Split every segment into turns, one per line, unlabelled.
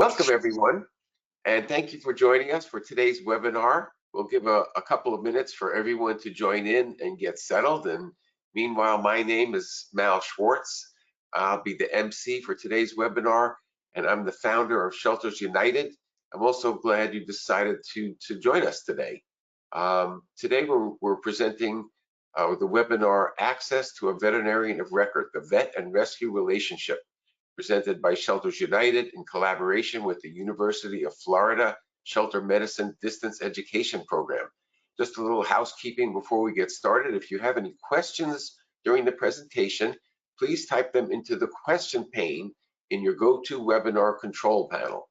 Welcome everyone, and thank you for joining us for today's webinar. We'll give a couple of minutes for everyone to join in and get settled. And meanwhile, my name is Mal Schwartz. I'll be the MC for today's webinar, and I'm the founder of Shelters United. I'm also glad you decided to join us today. Today we're presenting the webinar Access to a Veterinarian of Record, the Vet and Rescue Relationship, presented by Shelters United in collaboration with the University of Florida Shelter Medicine Distance Education Program. Just a little housekeeping before we get started. If you have any questions during the presentation, please type them into the question pane in your GoToWebinar control panel.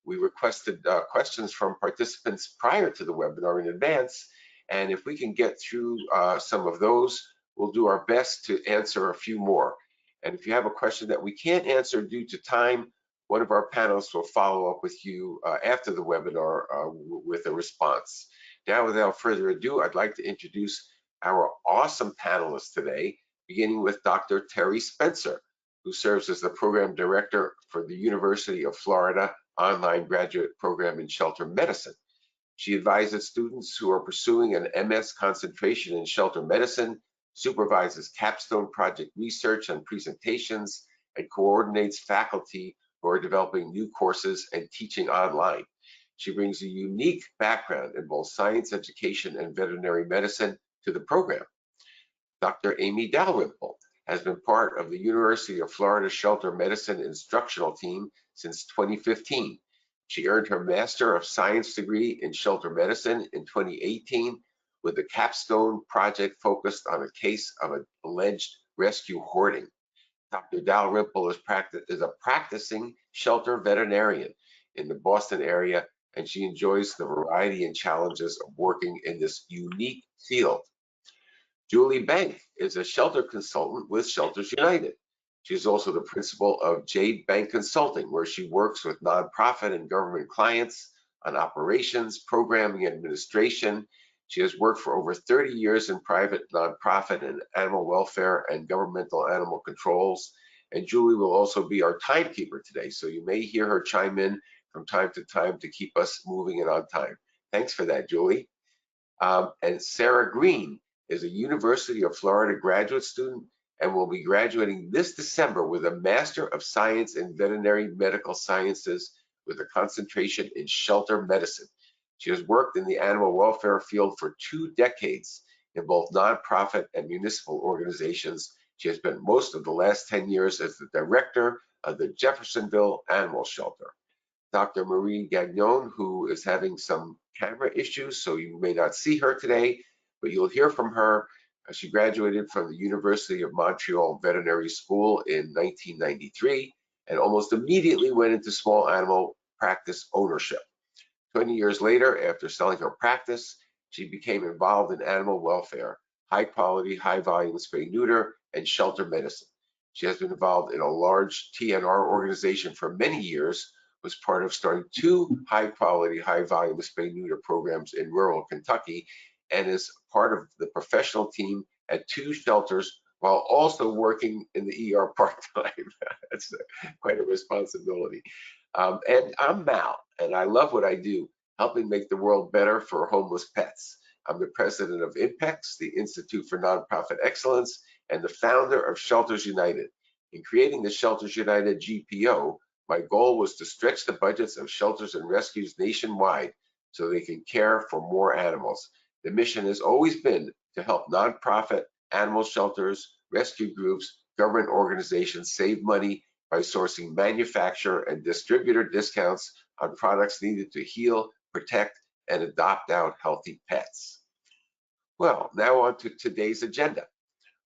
We requested questions from participants prior to the webinar in advance, and if we can get through some of those, we'll do our best to answer a few more. And if you have a question that we can't answer due to time, one of our panelists will follow up with you after the webinar with a response. Now, without further ado, I'd like to introduce our awesome panelists today, beginning with Dr. Terry Spencer, who serves as the Program Director for the University of Florida online graduate program in shelter medicine. She advises students who are pursuing an MS concentration in shelter medicine, supervises capstone project research and presentations, and coordinates faculty who are developing new courses and teaching online. She brings a unique background in both science education and veterinary medicine to the program. Dr. Amy Dalrymple has been part of the University of Florida Shelter Medicine instructional team since 2015. She earned her Master of Science degree in Shelter Medicine in 2018 with a capstone project focused on a case of an alleged rescue hoarding. Dr. Dalrymple is a practicing shelter veterinarian in the Boston area, and she enjoys the variety and challenges of working in this unique field. Julie Bank is a shelter consultant with Shelters United. She's also the principal of Jade Bank Consulting, where she works with nonprofit and government clients on operations, programming, and administration. She has worked for over 30 years in private, nonprofit, and animal welfare and governmental animal controls. And Julie will also be our timekeeper today, so you may hear her chime in from time to time to keep us moving and on time. Thanks for that, Julie. And Sarah Green is a University of Florida graduate student and will be graduating this December with a Master of Science in Veterinary Medical Sciences with a concentration in shelter medicine. She has worked in the animal welfare field for 2 decades in both nonprofit and municipal organizations. She has spent most of the last 10 years as the director of the Jeffersonville Animal Shelter. Dr. Marie Gagnon, who is having some camera issues, so you may not see her today, but you'll hear from her. She graduated from the University of Montreal Veterinary School in 1993 and almost immediately went into small animal practice ownership. 20 years later, after selling her practice, she became involved in animal welfare, high quality, high volume spay-neuter, and shelter medicine. She has been involved in a large TNR organization for many years, was part of starting 2 high quality, high volume spay-neuter programs in rural Kentucky, and is part of the professional team at 2 shelters while also working in the ER part-time. That's quite a responsibility. And I'm Mal, and I love what I do, helping make the world better for homeless pets. I'm the president of INPEX, the Institute for Nonprofit Excellence, and the founder of Shelters United. In creating the Shelters United GPO, my goal was to stretch the budgets of shelters and rescues nationwide so they can care for more animals. The mission has always been to help nonprofit, animal shelters, rescue groups, government organizations save money by sourcing manufacturer and distributor discounts on products needed to heal, protect, and adopt out healthy pets. Well, now on to today's agenda.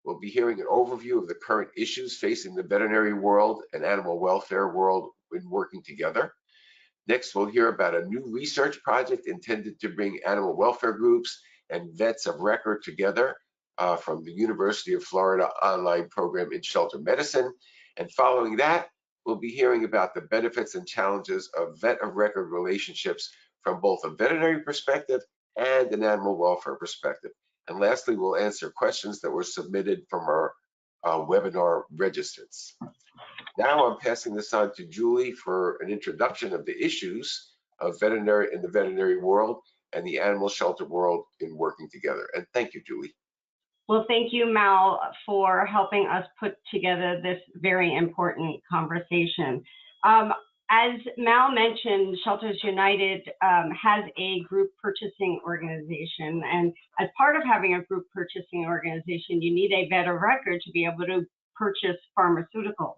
We'll be hearing an overview of the current issues facing the veterinary world and animal welfare world in working together. Next, we'll hear about a new research project intended to bring animal welfare groups and vets of record together from the University of Florida online program in shelter medicine. And following that, we'll be hearing about the benefits and challenges of vet of record relationships from both a veterinary perspective and an animal welfare perspective. And lastly, we'll answer questions that were submitted from our webinar registrants. Now I'm passing this on to Julie for an introduction of the issues of veterinary in the veterinary world and the animal shelter world in working together. And thank you, Julie.
Well, thank you, Mal, for helping us put together this very important conversation. As Mal mentioned, Shelters United has a group purchasing organization. And as part of having a group purchasing organization, you need a vet of record to be able to purchase pharmaceuticals.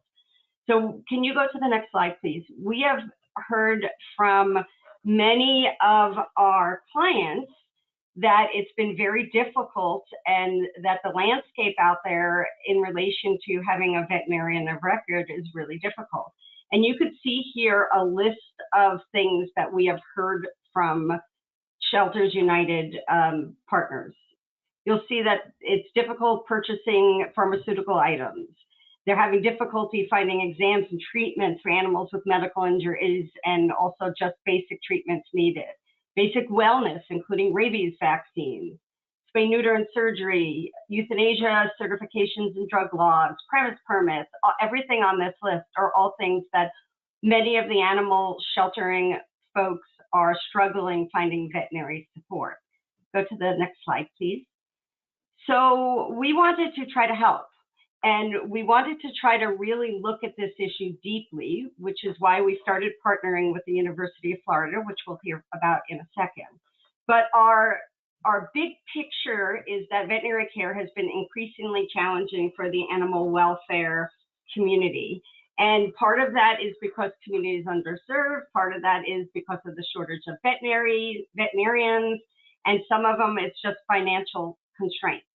So can you go to the next slide, please? We have heard from many of our clients that it's been very difficult and that the landscape out there in relation to having a veterinarian of record is really difficult. And you could see here a list of things that we have heard from Shelters United partners. You'll see that it's difficult purchasing pharmaceutical items. They're having difficulty finding exams and treatments for animals with medical injuries and also just basic treatments needed. Basic wellness, including rabies vaccines, spay, neuter, and surgery, euthanasia, certifications and drug logs, premise permits, everything on this list are all things that many of the animal sheltering folks are struggling finding veterinary support. Go to the next slide, please. So we wanted to try to help. And we wanted to try to really look at this issue deeply, which is why we started partnering with the University of Florida, which we'll hear about in a second. But our big picture is that veterinary care has been increasingly challenging for the animal welfare community. And part of that is because community is underserved. Part of that is because of the shortage of veterinarians. And some of them, it's just financial constraints.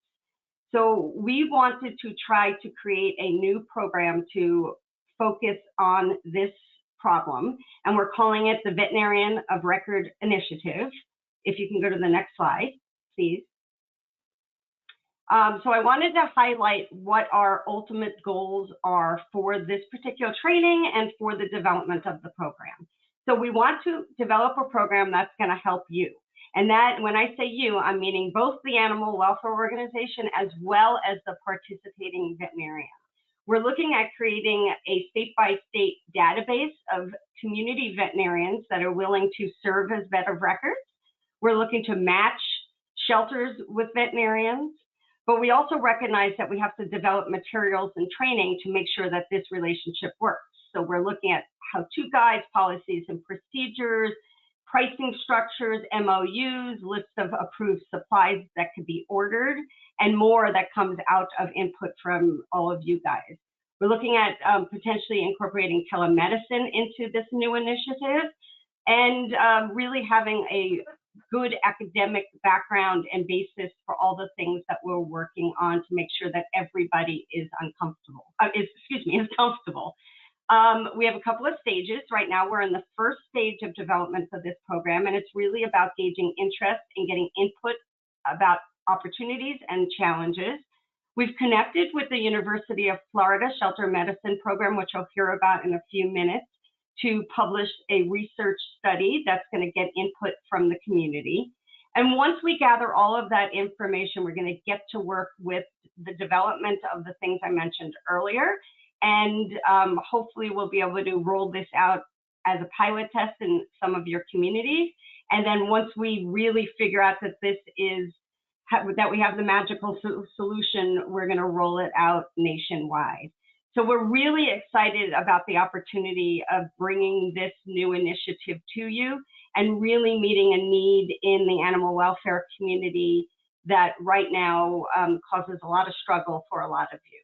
So we wanted to try to create a new program to focus on this problem, and we're calling it the Veterinarian of Record Initiative. If you can go to the next slide, please. So I wanted to highlight what our ultimate goals are for this particular training and for the development of the program. So we want to develop a program that's going to help you. And that, when I say you, I'm meaning both the animal welfare organization as well as the participating veterinarian. We're looking at creating a state-by-state database of community veterinarians that are willing to serve as vet of records. We're looking to match shelters with veterinarians, but we also recognize that we have to develop materials and training to make sure that this relationship works. So we're looking at how-to guides, policies and procedures, pricing structures, MOUs, lists of approved supplies that could be ordered, and more that comes out of input from all of you guys. We're looking at potentially incorporating telemedicine into this new initiative and really having a good academic background and basis for all the things that we're working on to make sure that everybody is comfortable. We have a couple of stages. Right now, we're in the first stage of development for this program, and it's really about gauging interest and getting input about opportunities and challenges. We've connected with the University of Florida Shelter Medicine Program, which I'll hear about in a few minutes, to publish a research study that's going to get input from the community. And once we gather all of that information, we're going to get to work with the development of the things I mentioned earlier. And hopefully we'll be able to roll this out as a pilot test in some of your communities. And then once we really figure out that this is, that we have the magical solution, we're going to roll it out nationwide. So we're really excited about the opportunity of bringing this new initiative to you and really meeting a need in the animal welfare community that right now causes a lot of struggle for a lot of you.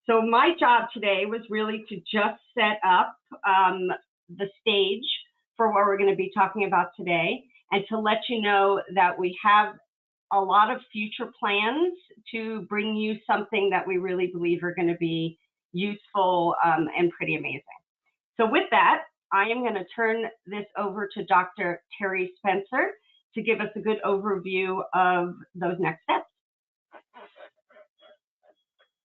So my job today was really to just set up the stage for what we're going to be talking about today, and to let you know that we have a lot of future plans to bring you something that we really believe are going to be useful and pretty amazing. So with that, I am going to turn this over to Dr. Terry Spencer to give us a good overview of those next steps.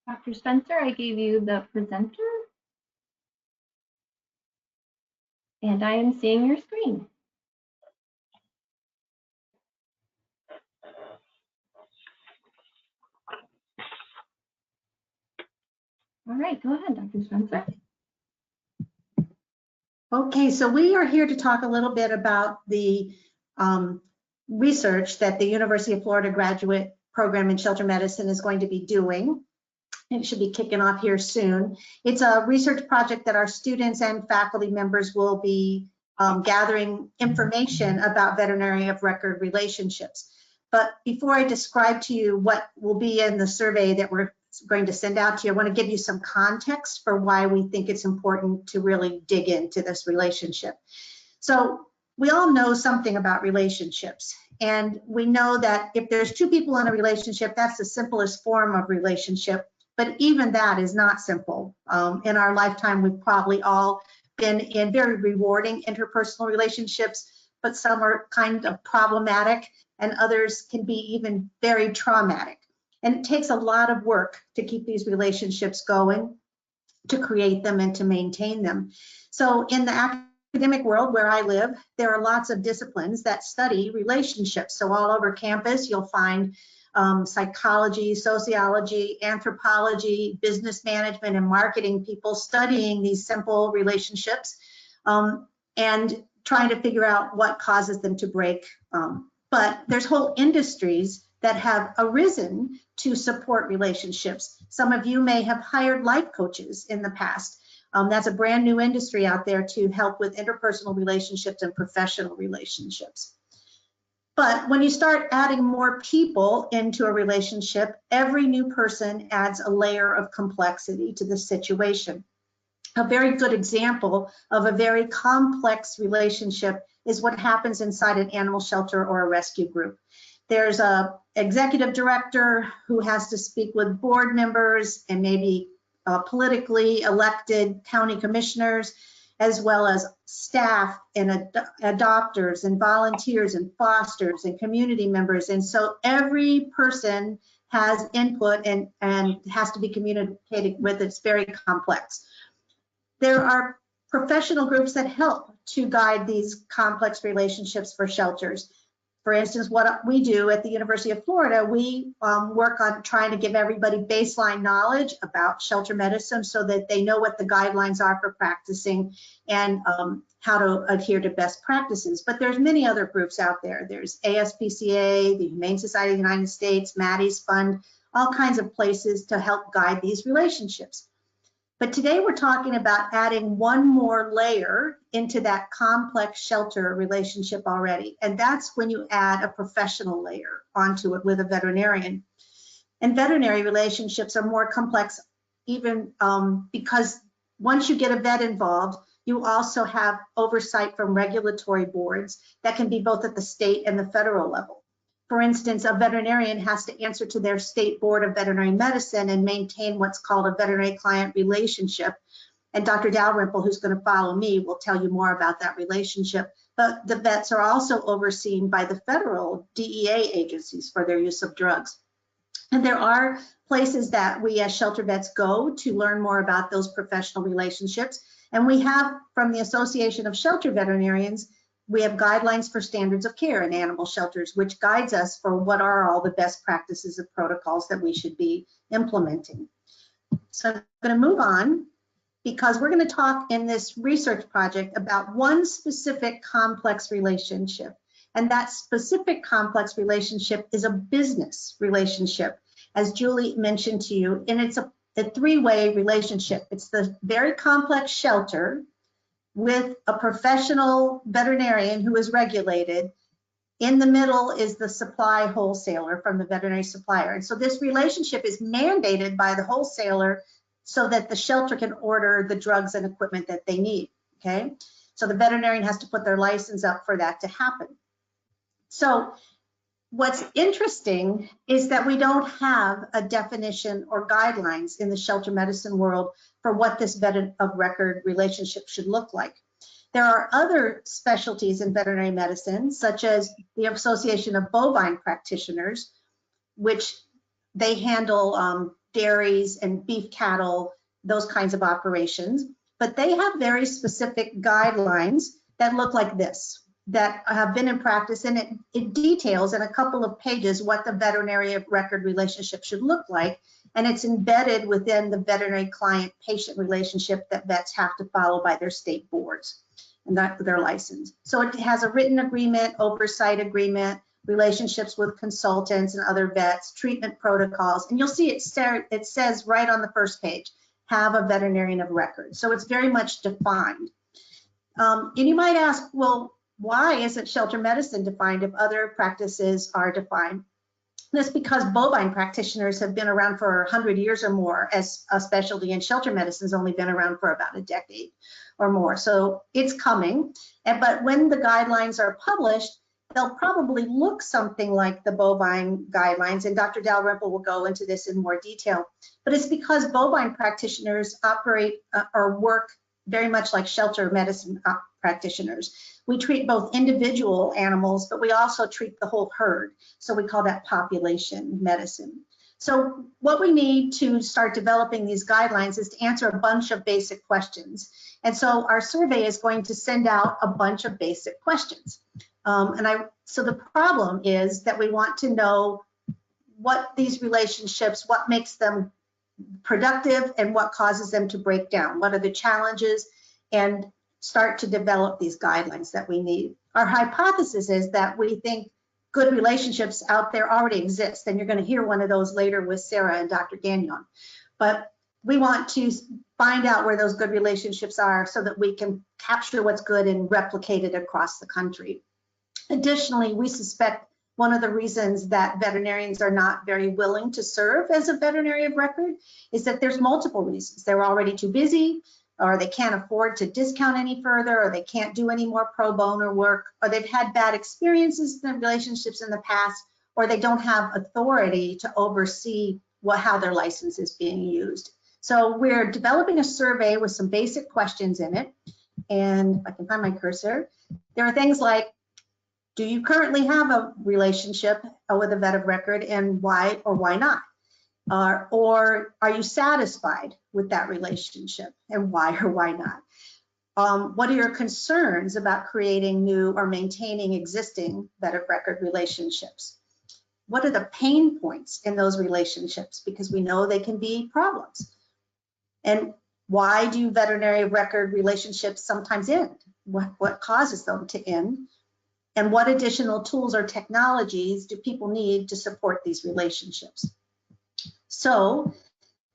Dr. Spencer, I gave you the presenter, and I am seeing your screen. All right, go ahead, Dr. Spencer.
Okay, so we are here to talk a little bit about the research that the University of Florida Graduate Program in Shelter Medicine is going to be doing. It should be kicking off here soon. It's a research project that our students and faculty members will be gathering information about veterinary of record relationships. But before I describe to you what will be in the survey that we're going to send out to you, I want to give you some context for why we think it's important to really dig into this relationship. So we all know something about relationships, and we know that if there's two people in a relationship, that's the simplest form of relationship, but even that is not simple. In our lifetime, we've probably all been in very rewarding interpersonal relationships, but some are kind of problematic and others can be even very traumatic. And it takes a lot of work to keep these relationships going, to create them and to maintain them. So in the academic world where I live, there are lots of disciplines that study relationships. So all over campus, you'll find psychology, sociology, anthropology, business management, and marketing people studying these simple relationships and trying to figure out what causes them to break. But there's whole industries that have arisen to support relationships. Some of you may have hired life coaches in the past. That's a brand new industry out there to help with interpersonal relationships and professional relationships. But when you start adding more people into a relationship, every new person adds a layer of complexity to the situation. A very good example of a very complex relationship is what happens inside an animal shelter or a rescue group. There's a executive director who has to speak with board members and maybe politically elected county commissioners, as well as staff and adopters and volunteers and fosters and community members. And so every person has input and has to be communicated with. It's very complex. There are professional groups that help to guide these complex relationships for shelters. For instance, what we do at the University of Florida, we work on trying to give everybody baseline knowledge about shelter medicine so that they know what the guidelines are for practicing and how to adhere to best practices. But there's many other groups out there. There's ASPCA, the Humane Society of the United States, Maddie's Fund, all kinds of places to help guide these relationships. But today we're talking about adding one more layer into that complex shelter relationship already. And that's when you add a professional layer onto it with a veterinarian. And veterinary relationships are more complex even because once you get a vet involved, you also have oversight from regulatory boards that can be both at the state and the federal level. For instance, a veterinarian has to answer to their state board of veterinary medicine and maintain what's called a veterinary client relationship. And Dr. Dalrymple, who's going to follow me, will tell you more about that relationship. But the vets are also overseen by the federal DEA agencies for their use of drugs. And there are places that we as shelter vets go to learn more about those professional relationships. And we have, from the Association of Shelter Veterinarians, we have guidelines for standards of care in animal shelters, which guides us for what are all the best practices and protocols that we should be implementing. So I'm going to move on because we're going to talk in this research project about one specific complex relationship. And that specific complex relationship is a business relationship, as Julie mentioned to you, and it's a three-way relationship. It's the very complex shelter with a professional veterinarian who is regulated. In the middle is the supply wholesaler from the veterinary supplier. And so this relationship is mandated by the wholesaler so that the shelter can order the drugs and equipment that they need, okay? So the veterinarian has to put their license up for that to happen. So what's interesting is that we don't have a definition or guidelines in the shelter medicine world for what this vet of record relationship should look like. There are other specialties in veterinary medicine, such as the Association of Bovine Practitioners, which they handle dairies and beef cattle, those kinds of operations, but they have very specific guidelines that look like this. that have been in practice, and it details in a couple of pages what the veterinary of record relationship should look like, and it's embedded within the veterinary client-patient relationship that vets have to follow by their state boards and their license. So it has a written agreement, oversight agreement, relationships with consultants and other vets, treatment protocols, and you'll see it says right on the first page, have a veterinarian of record. So it's very much defined. And you might ask, well, why isn't shelter medicine defined if other practices are defined? That's because bovine practitioners have been around for 100 years or more as a specialty, and shelter medicine's only been around for about a decade or more. So it's coming, but when the guidelines are published, they'll probably look something like the bovine guidelines, and Dr. Dalrymple will go into this in more detail. But it's because bovine practitioners operate or work very much like shelter medicine practitioners. We treat both individual animals, but we also treat the whole herd. So we call that population medicine. So what we need to start developing these guidelines is to answer a bunch of basic questions. And so our survey is going to send out a bunch of basic questions. So the problem is that we want to know what these relationships, what makes them productive and what causes them to break down. What are the challenges, and start to develop these guidelines that we need. Our hypothesis is that we think good relationships out there already exist, and you're going to hear one of those later with Sarah and Dr. Gagnon. But we want to find out where those good relationships are so that we can capture what's good and replicate it across the country. Additionally, we suspect one of the reasons that veterinarians are not very willing to serve as a veterinary of record is that there's multiple reasons. They're already too busy, or they can't afford to discount any further, or they can't do any more pro bono work, or they've had bad experiences in relationships in the past, or they don't have authority to oversee how their license is being used. So we're developing a survey with some basic questions in it. And if I can find my cursor, there are things like, do you currently have a relationship with a vet of record, and why or why not? Or are you satisfied with that relationship, and why or why not? What are your concerns about creating new or maintaining existing vet of record relationships? What are the pain points in those relationships? Because we know they can be problems. And why do veterinary of record relationships sometimes end? What causes them to end? And what additional tools or technologies do people need to support these relationships? So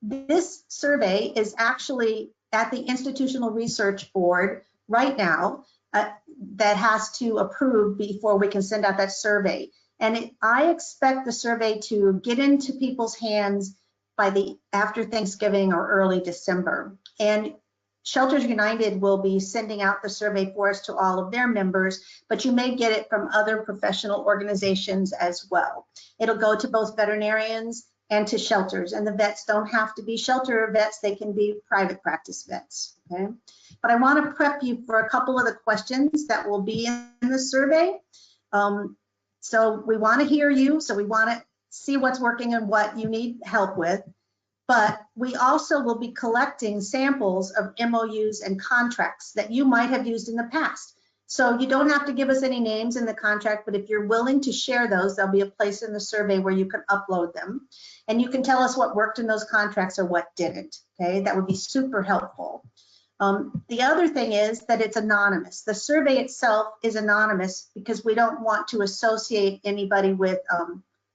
this survey is actually at the Institutional Research Board right now that has to approve before we can send out that survey. And I expect the survey to get into people's hands by after Thanksgiving or early December. And Shelters United will be sending out the survey for us to all of their members, but you may get it from other professional organizations as well. It'll go to both veterinarians and to shelters, and the vets don't have to be shelter vets, they can be private practice vets, okay? But I want to prep you for a couple of the questions that will be in the survey. So we want to hear you, so we want to see what's working and what you need help with. But we also will be collecting samples of MOUs and contracts that you might have used in the past. So you don't have to give us any names in the contract, but if you're willing to share those, there'll be a place in the survey where you can upload them. And you can tell us what worked in those contracts or what didn't, okay? That would be super helpful. The other thing is that it's anonymous. The survey itself is anonymous because we don't want to associate anybody with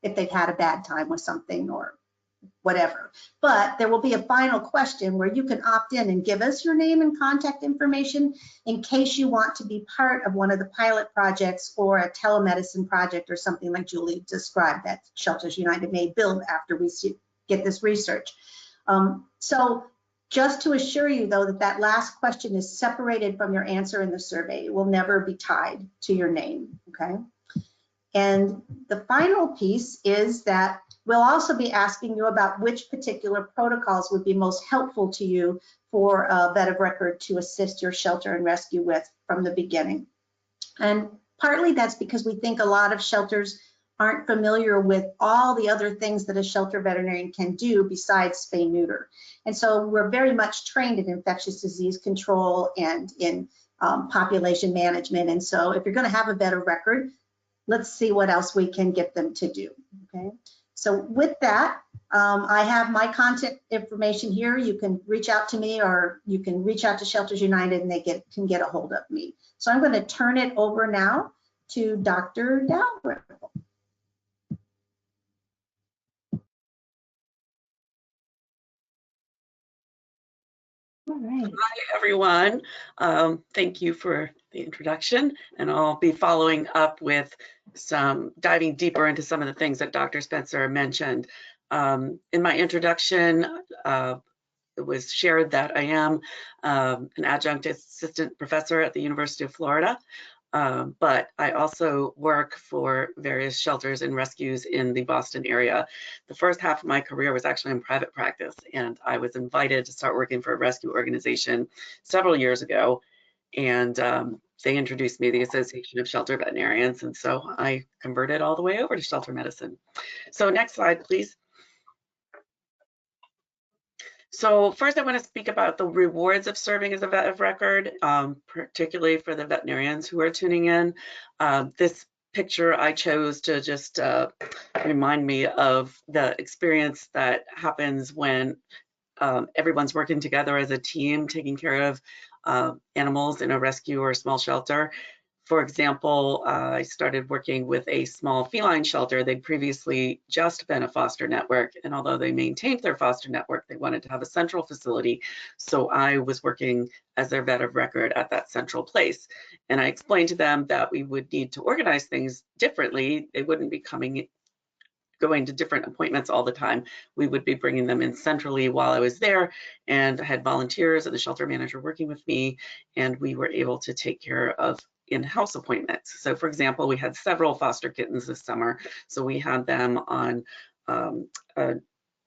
if they've had a bad time with something or whatever. But there will be a final question where you can opt in and give us your name and contact information in case you want to be part of one of the pilot projects or a telemedicine project or something like Julie described that Shelters United may build after we get this research. So just to assure you though that that last question is separated from your answer in the survey. It will never be tied to your name, okay? And the final piece is that we'll also be asking you about which particular protocols would be most helpful to you for a vet of record to assist your shelter and rescue with from the beginning. And partly that's because we think a lot of shelters aren't familiar with all the other things that a shelter veterinarian can do besides spay neuter. And so we're very much trained in infectious disease control and in population management. And so if you're going to have a better record, let's see what else we can get them to do. Okay. So with that, I have my contact information here. You can reach out to me, or you can reach out to Shelters United and they can get a hold of me. So I'm going to turn it over now to Dr. Dalrymple.
All right.
Hi, everyone. Thank you for the introduction, and I'll be following up with some diving deeper into some of the things that Dr. Spencer mentioned. In my introduction, it was shared that I am an adjunct assistant professor at the University of Florida, but I also work for various shelters and rescues in the Boston area. The first half of my career was actually in private practice, and I was invited to start working for a rescue organization several years ago, and they introduced me to the Association of Shelter Veterinarians, and so I converted all the way over to shelter medicine. So next slide, please. So first I want to speak about the rewards of serving as a vet of record, particularly for the veterinarians who are tuning in. This picture I chose to just remind me of the experience that happens when everyone's working together as a team, taking care of animals in a rescue or a small shelter. For example, I started working with a small feline shelter. They'd previously just been a foster network, and although they maintained their foster network, they wanted to have a central facility. So I was working as their vet of record at that central place. And I explained to them that we would need to organize things differently. They wouldn't be going to different appointments all the time. We would be bringing them in centrally while I was there, and I had volunteers and the shelter manager working with me, and we were able to take care of in-house appointments. So for example, we had several foster kittens this summer. So we had them on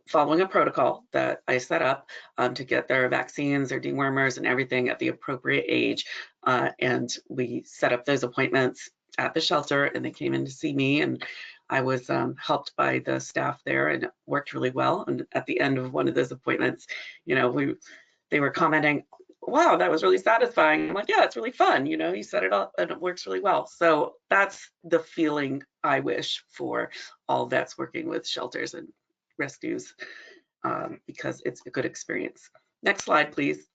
following a protocol that I set up to get their vaccines, their dewormers and everything at the appropriate age. And we set up those appointments at the shelter, and they came in to see me, and I was helped by the staff there, and it worked really well. And at the end of one of those appointments, you know, they were commenting, wow, that was really satisfying. I'm like, yeah, it's really fun. You know, you set it up and it works really well. So that's the feeling I wish for all vets working with shelters and rescues, because it's a good experience. Next slide, please.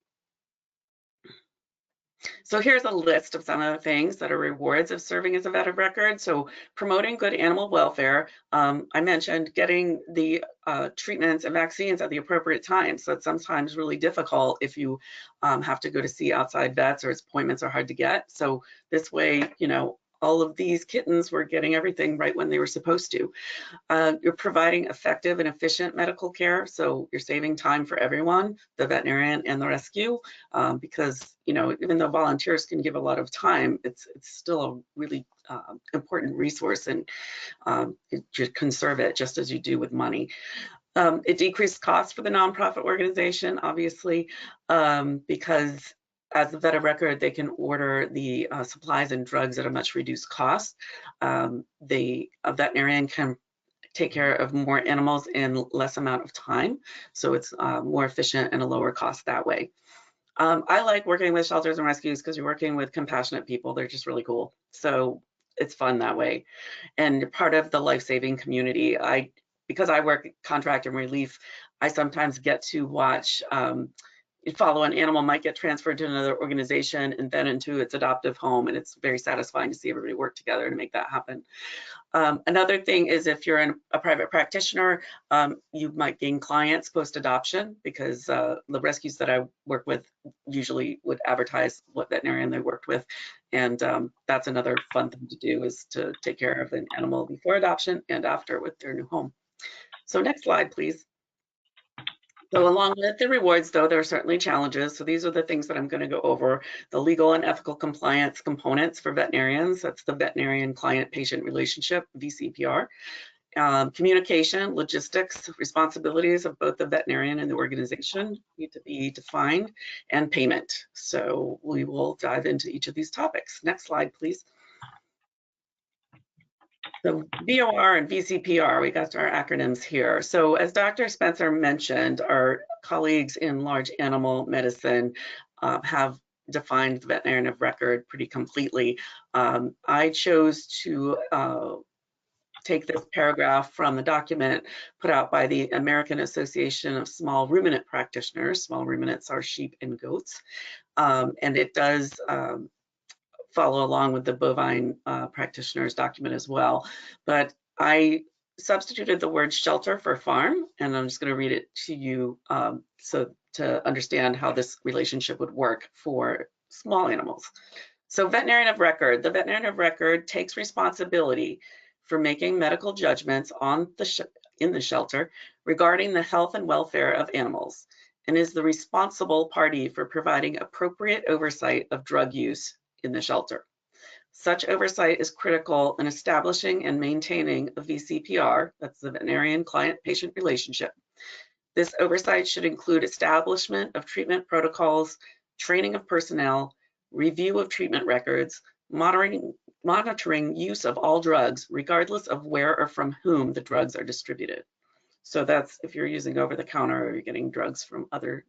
So here's a list of some of the things that are rewards of serving as a vet of record. So promoting good animal welfare. I mentioned getting the treatments and vaccines at the appropriate time. So it's sometimes really difficult if you have to go to see outside vets or its appointments are hard to get. So this way, you know, all of these kittens were getting everything right when they were supposed to. You're providing effective and efficient medical care, so you're saving time for everyone, the veterinarian and the rescue, because, you know, even though volunteers can give a lot of time, it's still a really important resource, and you conserve it just as you do with money. It decreased costs for the nonprofit organization, obviously, because as the vet of record, they can order the supplies and drugs at a much reduced cost. A veterinarian can take care of more animals in less amount of time, so it's more efficient and a lower cost that way. I like working with shelters and rescues because you're working with compassionate people. They're just really cool. So it's fun that way. And part of the life-saving community, because I work contract and relief, I sometimes get to watch follow an animal might get transferred to another organization and then into its adoptive home, and it's very satisfying to see everybody work together to make that happen. Another thing is if you're a private practitioner, you might gain clients post-adoption, because the rescues that I work with usually would advertise what veterinarian they worked with, and that's another fun thing to do, is to take care of an animal before adoption and after with their new home. So next slide, please. So along with the rewards, though, there are certainly challenges. So these are the things that I'm going to go over. The legal and ethical compliance components for veterinarians. That's the veterinarian client-patient relationship, VCPR. Communication, logistics, responsibilities of both the veterinarian and the organization need to be defined, and payment. So we will dive into each of these topics. Next slide, please. So VOR and VCPR, we got our acronyms here. So as Dr. Spencer mentioned, our colleagues in large animal medicine have defined the veterinarian of record pretty completely. I chose to take this paragraph from the document put out by the American Association of Small Ruminant Practitioners. Small ruminants are sheep and goats. And it does follow along with the bovine practitioners document as well. But I substituted the word shelter for farm, and I'm just going to read it to you so to understand how this relationship would work for small animals. So veterinarian of record, the veterinarian of record takes responsibility for making medical judgments on in the shelter regarding the health and welfare of animals, and is the responsible party for providing appropriate oversight of drug use in the shelter. Such oversight is critical in establishing and maintaining a VCPR, that's the veterinarian client-patient relationship. This oversight should include establishment of treatment protocols, training of personnel, review of treatment records, monitoring use of all drugs, regardless of where or from whom the drugs are distributed. So that's if you're using over-the-counter or you're getting drugs from other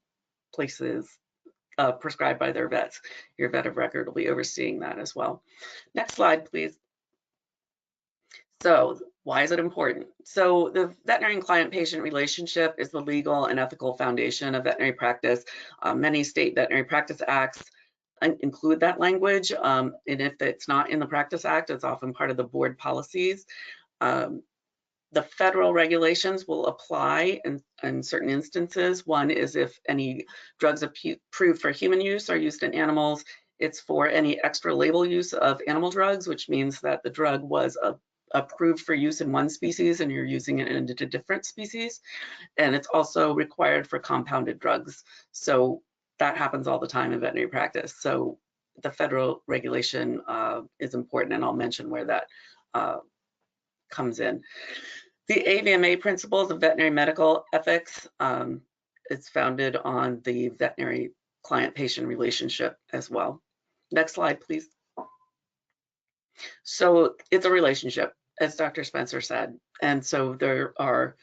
places prescribed by their vets, your vet of record will be overseeing that as well. Next slide, please. So why is it important? So the veterinarian client-patient relationship is the legal and ethical foundation of veterinary practice. Many state veterinary practice acts include that language, and if it's not in the Practice Act, it's often part of the board policies. The federal regulations will apply in certain instances. One is if any drugs approved for human use are used in animals. It's for any extra label use of animal drugs, which means that the drug was approved for use in one species and you're using it in a different species. And it's also required for compounded drugs. So that happens all the time in veterinary practice. So the federal regulation is important, and I'll mention where that comes in. The AVMA principles of veterinary medical ethics, it's founded on the veterinary client-patient relationship as well. Next slide, please. So it's a relationship, as Dr. Spencer said. And so there are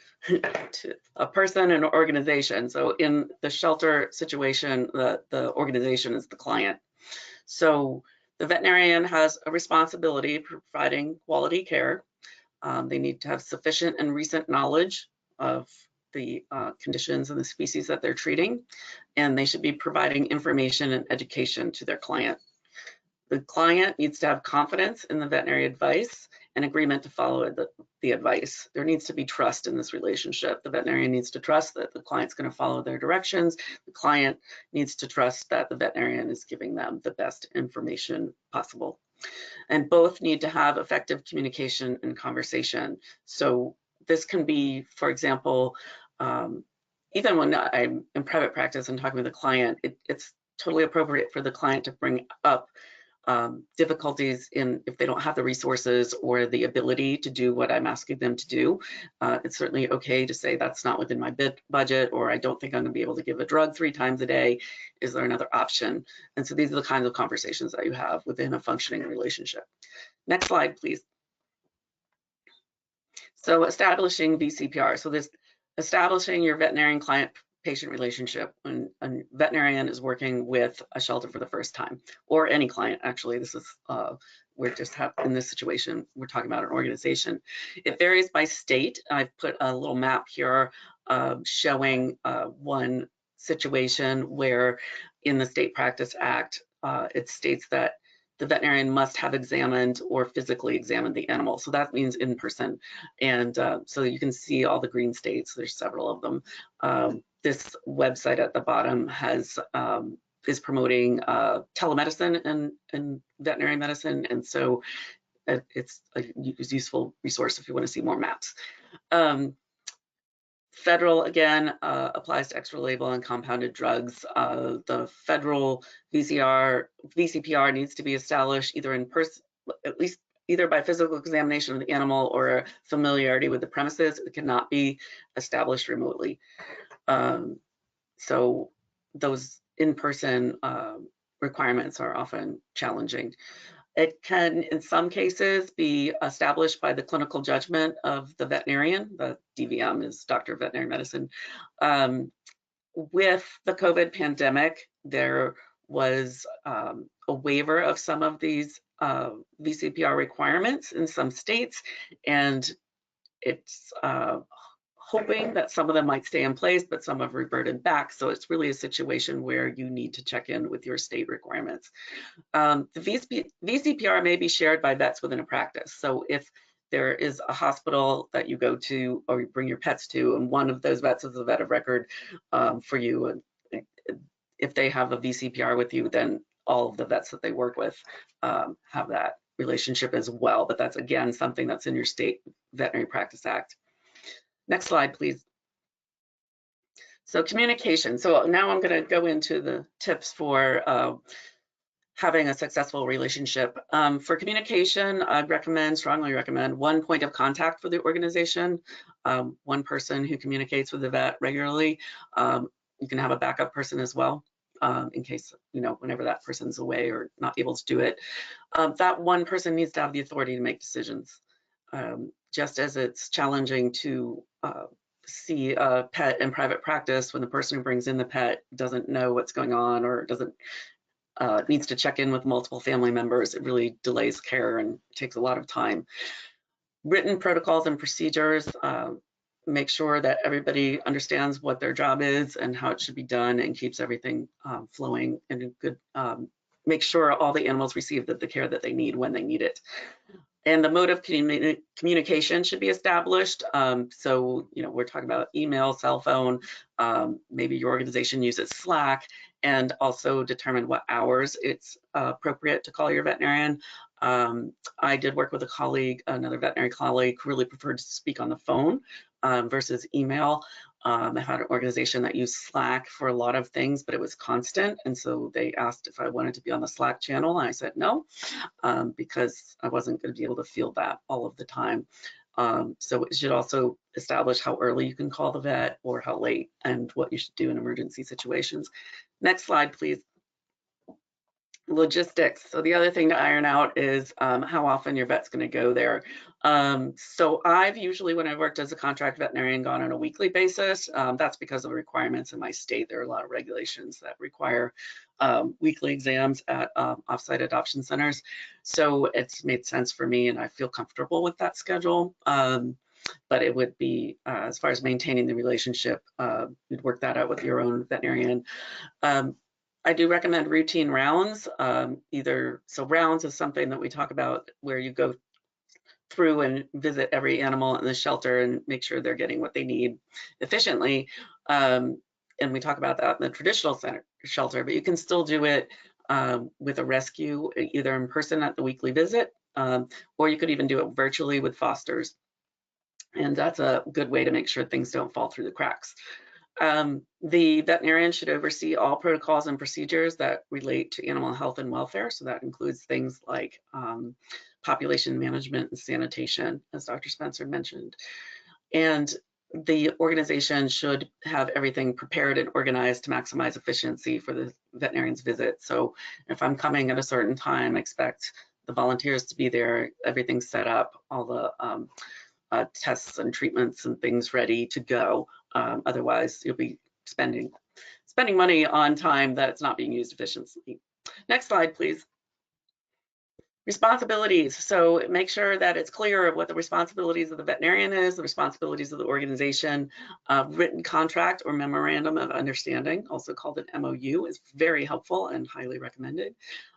a person and an organization. So in the shelter situation, the organization is the client. So the veterinarian has a responsibility for providing quality care. They need to have sufficient and recent knowledge of the conditions and the species that they're treating, and they should be providing information and education to their client. The client needs to have confidence in the veterinary advice and agreement to follow the advice. There needs to be trust in this relationship. The veterinarian needs to trust that the client's going to follow their directions. The client needs to trust that the veterinarian is giving them the best information possible. And both need to have effective communication and conversation. So this can be, for example, even when I'm in private practice and talking with a client, it's totally appropriate for the client to bring up difficulties in if they don't have the resources or the ability to do what I'm asking them to do. It's certainly okay to say that's not within my budget, or I don't think I'm going to be able to give a drug 3 times a day. Is there another option? And so these are the kinds of conversations that you have within a functioning relationship. Next slide, please. So establishing VCPR. So this establishing your veterinarian client patient relationship when a veterinarian is working with a shelter for the first time, or any client. Actually, this is we're just in this situation, we're talking about an organization. It varies by state. I've put a little map here showing one situation where in the State Practice Act, it states that the veterinarian must have examined or physically examined the animal. So that means in person. And so you can see all the green states, there's several of them. This website at the bottom has is promoting telemedicine and veterinary medicine. And so it's a useful resource if you want to see more maps. Federal, again, applies to extra label and compounded drugs. The federal VCPR needs to be established either in person, at least either by physical examination of the animal or familiarity with the premises. It cannot be established remotely. So those in-person requirements are often challenging. It can, in some cases, be established by the clinical judgment of the veterinarian. The DVM is Doctor of Veterinary Medicine. With the COVID pandemic, there was a waiver of some of these VCPR requirements in some states, and it's hoping that some of them might stay in place, but some have reverted back. So it's really a situation where you need to check in with your state requirements. The VCPR may be shared by vets within a practice. So if there is a hospital that you go to or you bring your pets to, and one of those vets is a vet of record for you, and if they have a VCPR with you, then all of the vets that they work with have that relationship as well. But that's, again, something that's in your state Veterinary Practice Act. Next slide, please. So communication. So now I'm going to go into the tips for having a successful relationship. For communication, I'd strongly recommend one point of contact for the organization, one person who communicates with the vet regularly. You can have a backup person as well, in case, whenever that person's away or not able to do it. That one person needs to have the authority to make decisions. Just as it's challenging to see a pet in private practice when the person who brings in the pet doesn't know what's going on or needs to check in with multiple family members, it really delays care and takes a lot of time. Written protocols and procedures, make sure that everybody understands what their job is and how it should be done, and keeps everything flowing and a good, make sure all the animals receive the care that they need when they need it. And the mode of communication should be established. So, we're talking about email, cell phone, maybe your organization uses Slack, and also determine what hours it's appropriate to call your veterinarian. I did work with a colleague, another veterinary colleague, who really preferred to speak on the phone versus email. I had an organization that used Slack for a lot of things, but it was constant. And so they asked if I wanted to be on the Slack channel. And I said no, because I wasn't going to be able to field that all of the time. So it should also establish how early you can call the vet or how late, and what you should do in emergency situations. Next slide, please. Logistics. So the other thing to iron out is how often your vet's going to go there. So I've usually, when I've worked as a contract veterinarian, gone on a weekly basis. That's because of the requirements in my state. There are a lot of regulations that require weekly exams at offsite adoption centers. So it's made sense for me, and I feel comfortable with that schedule. But it would be, as far as maintaining the relationship, you'd work that out with your own veterinarian. I do recommend routine rounds. So rounds is something that we talk about where you go through and visit every animal in the shelter and make sure they're getting what they need efficiently. And we talk about that in the traditional shelter, but you can still do it with a rescue, either in person at the weekly visit, or you could even do it virtually with fosters. And that's a good way to make sure things don't fall through the cracks. The veterinarian should oversee all protocols and procedures that relate to animal health and welfare. So that includes things like population management and sanitation, as Dr. Spencer mentioned. And the organization should have everything prepared and organized to maximize efficiency for the veterinarian's visit. So if I'm coming at a certain time, I expect the volunteers to be there, everything's set up, all the tests and treatments and things ready to go. Otherwise, you'll be spending money on time that's not being used efficiently. Next slide, please. Responsibilities. So make sure that it's clear of what the responsibilities of the veterinarian is, the responsibilities of the organization. Written contract or memorandum of understanding, also called an MOU, is very helpful and highly recommended.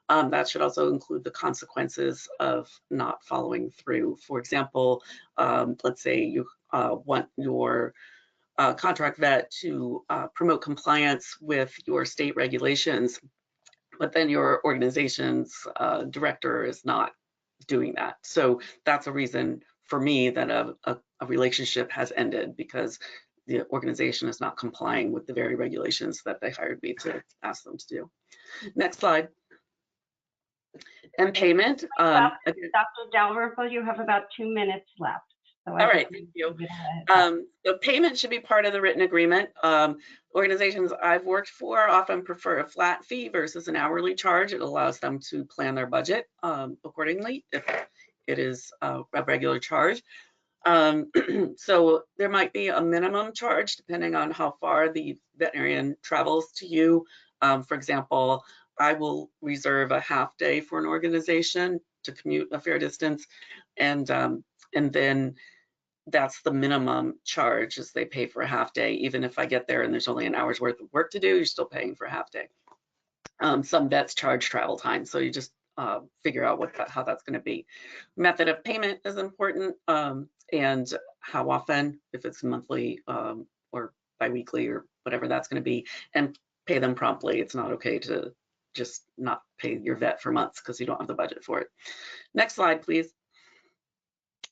That should also include the consequences of not following through. For example, let's say you want your contract vet to promote compliance with your state regulations, but then your organization's director is not doing that. So that's a reason for me that a relationship has ended, because the organization is not complying with the very regulations that they hired me to ask them to do. Next slide. And payment.
Dr. Dalrymple, you have about 2 minutes left. So
all right, thank you. The payment should be part of the written agreement. Organizations I've worked for often prefer a flat fee versus an hourly charge. It allows them to plan their budget accordingly if it is a regular charge. So there might be a minimum charge depending on how far the veterinarian travels to you. For example, I will reserve a half day for an organization to commute a fair distance, and then that's the minimum charge, is they pay for a half day. Even if I get there and there's only an hour's worth of work to do, you're still paying for a half day. Some vets charge travel time, so you just figure out how that's going to be. Method of payment is important, and how often, if it's monthly or biweekly or whatever that's going to be, and pay them promptly. It's not okay to just not pay your vet for months because you don't have the budget for it. Next slide, please.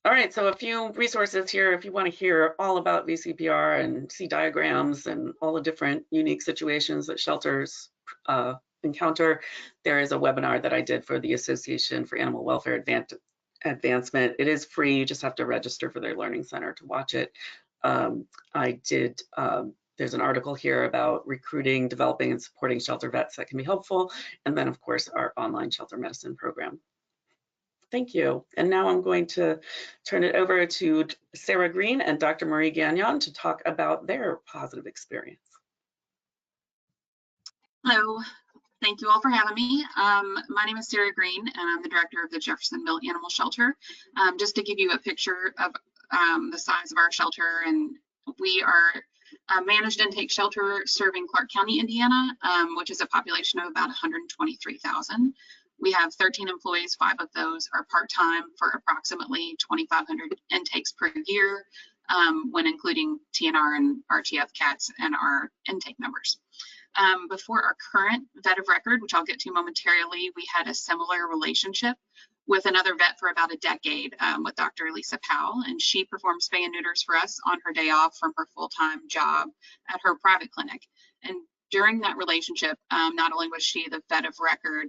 All right, so a few resources here if you want to hear all about VCPR and see diagrams and all the different unique situations that shelters encounter. There is a webinar that I did for the Association for Animal Welfare Advancement. It is free, you just have to register for their Learning Center to watch it. There's an article here about recruiting, developing, and supporting shelter vets that can be helpful. And then, of course, our online shelter medicine program. Thank you. And now I'm going to turn it over to Sarah Green and Dr. Marie Gagnon to talk about their positive experience.
Hello, thank you all for having me. My name is Sarah Green, and I'm the director of the Jeffersonville Animal Shelter. Just to give you a picture of the size of our shelter, and we are a managed intake shelter serving Clark County, Indiana, which is a population of about 123,000. We have 13 employees, 5 of those are part-time for approximately 2,500 intakes per year, when including TNR and RTF cats and our intake numbers. Before our current vet of record, which I'll get to momentarily, we had a similar relationship with another vet for about a decade with Dr. Lisa Powell, and she performed spay and neuters for us on her day off from her full-time job at her private clinic. And during that relationship, not only was she the vet of record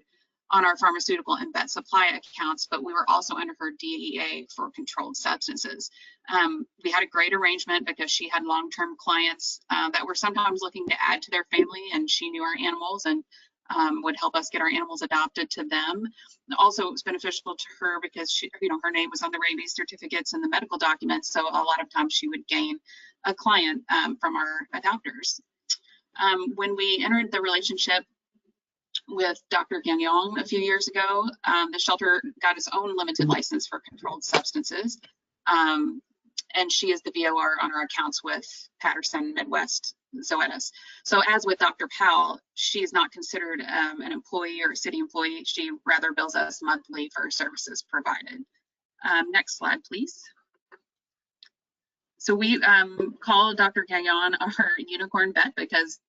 on our pharmaceutical and vet supply accounts, but we were also under her DEA for controlled substances. We had a great arrangement because she had long-term clients that were sometimes looking to add to their family, and she knew our animals and would help us get our animals adopted to them. Also, it was beneficial to her because she, her name was on the rabies certificates and the medical documents, so a lot of times she would gain a client from our adopters. When we entered the relationship with Dr. Gagnon a few years ago, the shelter got its own limited license for controlled substances, and she is the VOR on our accounts with Patterson, Midwest, Zoetis. So as with Dr. Powell, she's not considered an employee or a city employee. She rather bills us monthly for services provided. Next slide, please. So we call Dr. Gagnon our unicorn vet because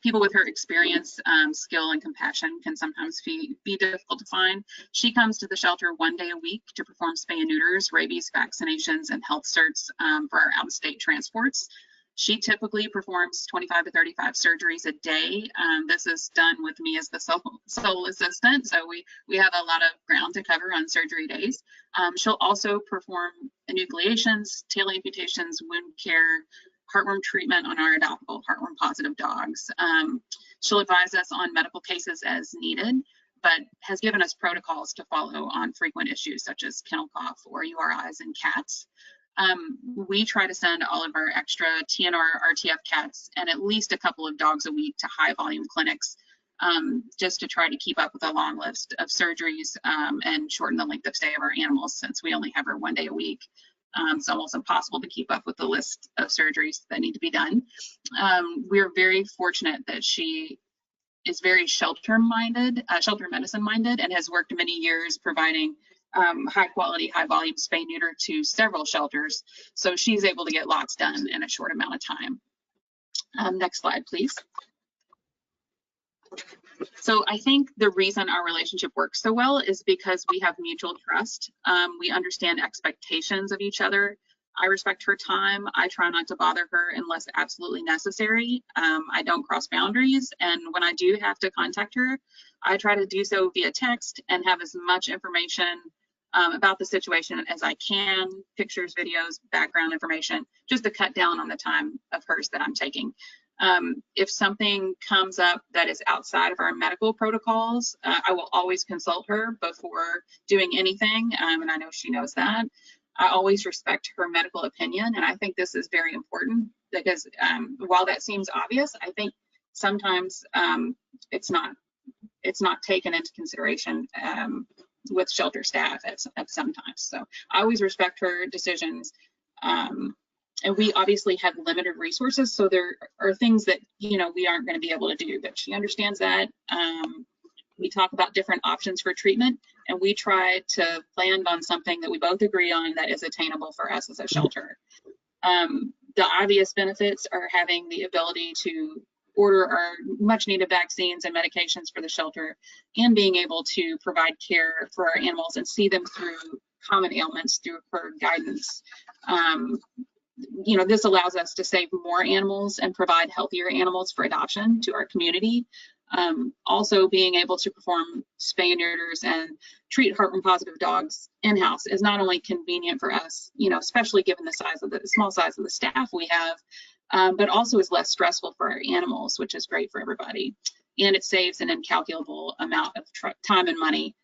people with her experience, skill, and compassion can sometimes be difficult to find. She comes to the shelter 1 day a week to perform spay and neuters, rabies vaccinations, and health certs for our out-of-state transports. She typically performs 25 to 35 surgeries a day. This is done with me as the sole assistant, so we have a lot of ground to cover on surgery days. She'll also perform enucleations, tail amputations, wound care, heartworm treatment on our adoptable heartworm positive dogs. She'll advise us on medical cases as needed, but has given us protocols to follow on frequent issues such as kennel cough or URIs in cats. We try to send all of our extra TNR, RTF cats and at least a couple of dogs a week to high volume clinics just to try to keep up with a long list of surgeries and shorten the length of stay of our animals, since we only have her 1 day a week. It's almost impossible to keep up with the list of surgeries that need to be done. We're very fortunate that she is very shelter medicine minded, and has worked many years providing high quality, high volume spay neuter to several shelters. So she's able to get lots done in a short amount of time. Next slide, please. So I think the reason our relationship works so well is because we have mutual trust. We understand expectations of each other. I respect her time. I try not to bother her unless absolutely necessary. I don't cross boundaries. And when I do have to contact her, I try to do so via text and have as much information about the situation as I can, pictures, videos, background information, just to cut down on the time of hers that I'm taking. If something comes up that is outside of our medical protocols, I will always consult her before doing anything, and I know she knows that. I always respect her medical opinion, and I think this is very important because while that seems obvious, I think sometimes it's not. it's not taken into consideration with shelter staff at sometimes. So I always respect her decisions. And we obviously have limited resources, so there are things that, you know, we aren't going to be able to do, but she understands that. We talk about different options for treatment, and we try to land on something that we both agree on that is attainable for us as a shelter. The obvious benefits are having the ability to order our much needed vaccines and medications for the shelter, and being able to provide care for our animals and see them through common ailments through her guidance. You know, this allows us to save more animals and provide healthier animals for adoption to our community. Also being able to perform spay and neuters and treat heartworm positive dogs in-house is not only convenient for us, you know, especially given the small size of the staff we have, but also is less stressful for our animals, which is great for everybody. And it saves an incalculable amount of time and money.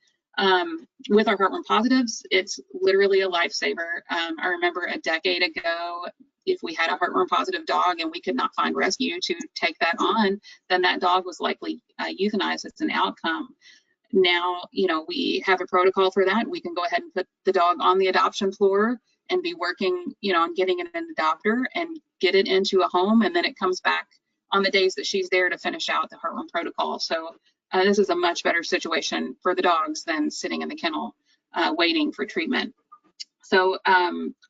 With our heartworm positives, it's literally a lifesaver. I remember a decade ago, if we had a heartworm positive dog and we could not find rescue to take that on, then that dog was likely euthanized as an outcome. Now, you know, we have a protocol for that. We can go ahead and put the dog on the adoption floor and be working, you know, on getting it in the doctor and get it into a home, and then it comes back on the days that she's there to finish out the heartworm protocol. So this is a much better situation for the dogs than sitting in the kennel waiting for treatment. So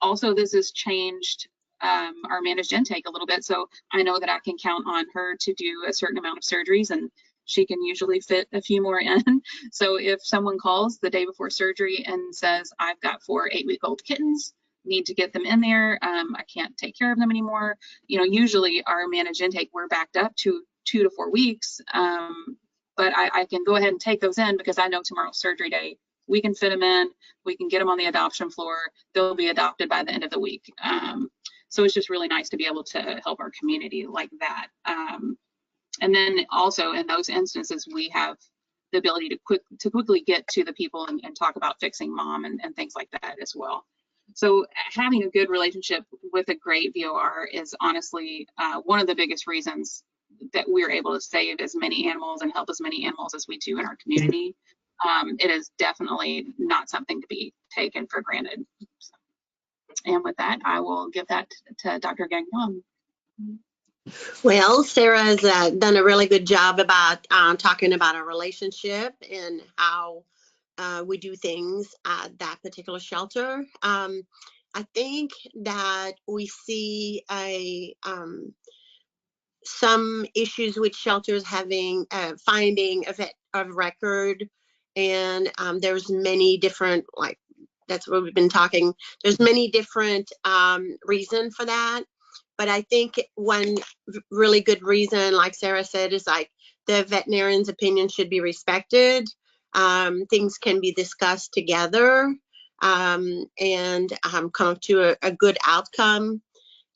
also this has changed our managed intake a little bit. So I know that I can count on her to do a certain amount of surgeries, and she can usually fit a few more in. So if someone calls the day before surgery and says, I've got 4 8-week-old kittens, need to get them in there, I can't take care of them anymore. You know, usually our managed intake, we're backed up to 2 to 4 weeks. But I can go ahead and take those in because I know tomorrow's surgery day. We can fit them in, we can get them on the adoption floor, they'll be adopted by the end of the week. So it's just really nice to be able to help our community like that. And then also in those instances, we have the ability to quickly get to the people and talk about fixing mom and things like that as well. So having a good relationship with a great VOR is honestly one of the biggest reasons that we're able to save as many animals and help as many animals as we do in our community. It is definitely not something to be taken for granted. And with that, I will give that to Dr. Gagnon.
Well, Sarah has done a really good job about talking about our relationship and how we do things at that particular shelter. I think that we see some issues with shelters having finding a vet of record, and there's many different, like, that's what we've been talking. There's many different reasons for that. But I think one really good reason, like Sarah said, is like the veterinarian's opinion should be respected. Things can be discussed together and come up to a good outcome.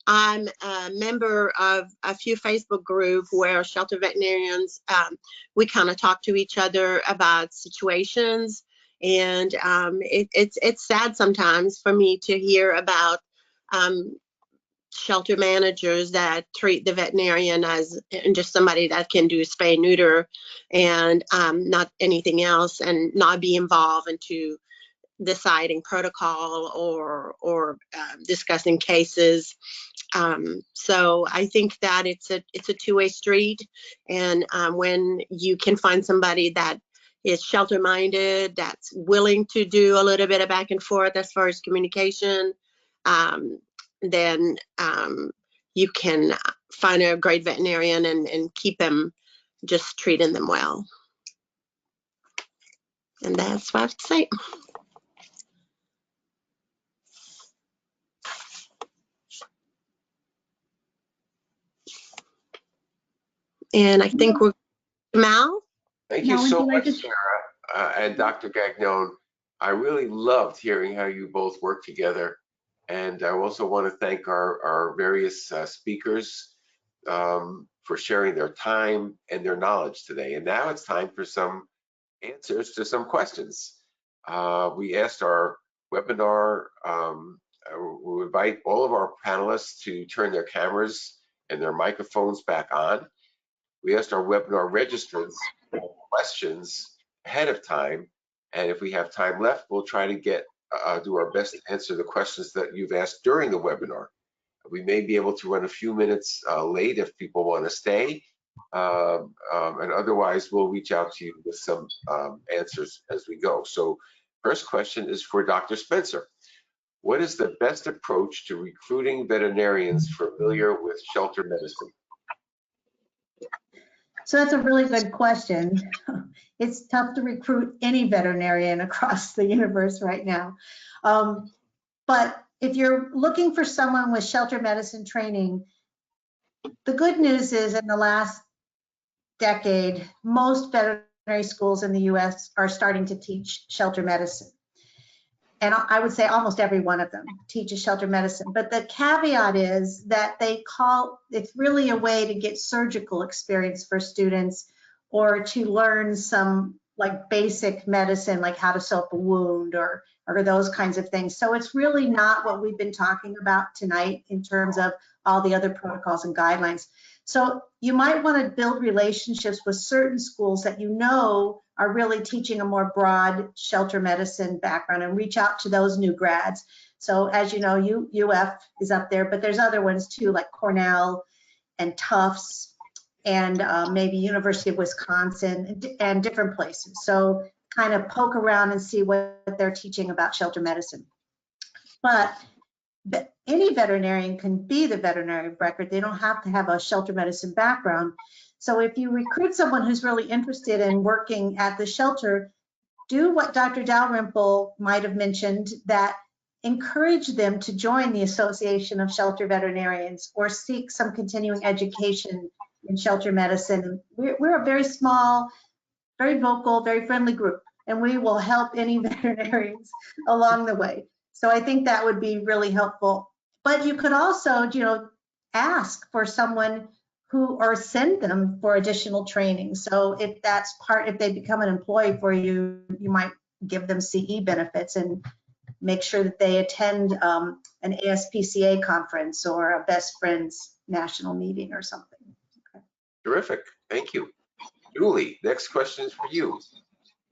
I'm a member of a few Facebook groups where shelter veterinarians, we kind of talk to each other about situations. And it's sad sometimes for me to hear about shelter managers that treat the veterinarian as just somebody that can do spay neuter and not anything else, and not be involved into deciding protocol or discussing cases. So I think that it's a two-way street, and when you can find somebody that is shelter minded, that's willing to do a little bit of back and forth as far as communication, then you can find a great veterinarian and keep them, just treating them well. And that's what I have to say. And I think we're, Mal?
Thank you
Mal,
so
would you like
much,
to-
Sarah and Dr. Gagnon. I really loved hearing how you both work together. And I also want to thank our various speakers for sharing their time and their knowledge today. And now it's time for some answers to some questions. We asked our webinar, we invite all of our panelists to turn their cameras and their microphones back on. We asked our webinar registrants questions ahead of time. And if we have time left, we'll try to do our best to answer the questions that you've asked during the webinar. We may be able to run a few minutes late if people want to stay. And otherwise, we'll reach out to you with some answers as we go. So first question is for Dr. Spencer. What is the best approach to recruiting veterinarians familiar with shelter medicine?
So that's a really good question. It's tough to recruit any veterinarian across the universe right now. But if you're looking for someone with shelter medicine training, the good news is in the last decade, most veterinary schools in the US are starting to teach shelter medicine. And I would say almost every one of them teaches shelter medicine. But the caveat is that it's really a way to get surgical experience for students or to learn some like basic medicine, like how to sew up a wound or those kinds of things. So it's really not what we've been talking about tonight in terms of all the other protocols and guidelines. So you might want to build relationships with certain schools that you know are really teaching a more broad shelter medicine background and reach out to those new grads. So as you know, UF is up there, but there's other ones too, like Cornell and Tufts and maybe University of Wisconsin and different places. So kind of poke around and see what they're teaching about shelter medicine. But any veterinarian can be the veterinarian of record. They don't have to have a shelter medicine background. So if you recruit someone who's really interested in working at the shelter, do what Dr. Dalrymple might have mentioned, that encourage them to join the Association of Shelter Veterinarians or seek some continuing education in shelter medicine. We're a very small, very vocal, very friendly group, and we will help any veterinarians along the way. So I think that would be really helpful. But you could also, ask for someone or send them for additional training. So if they become an employee for you, you might give them CE benefits and make sure that they attend an ASPCA conference or a Best Friends national meeting or something. Okay.
Terrific, thank you. Julie, next question is for you.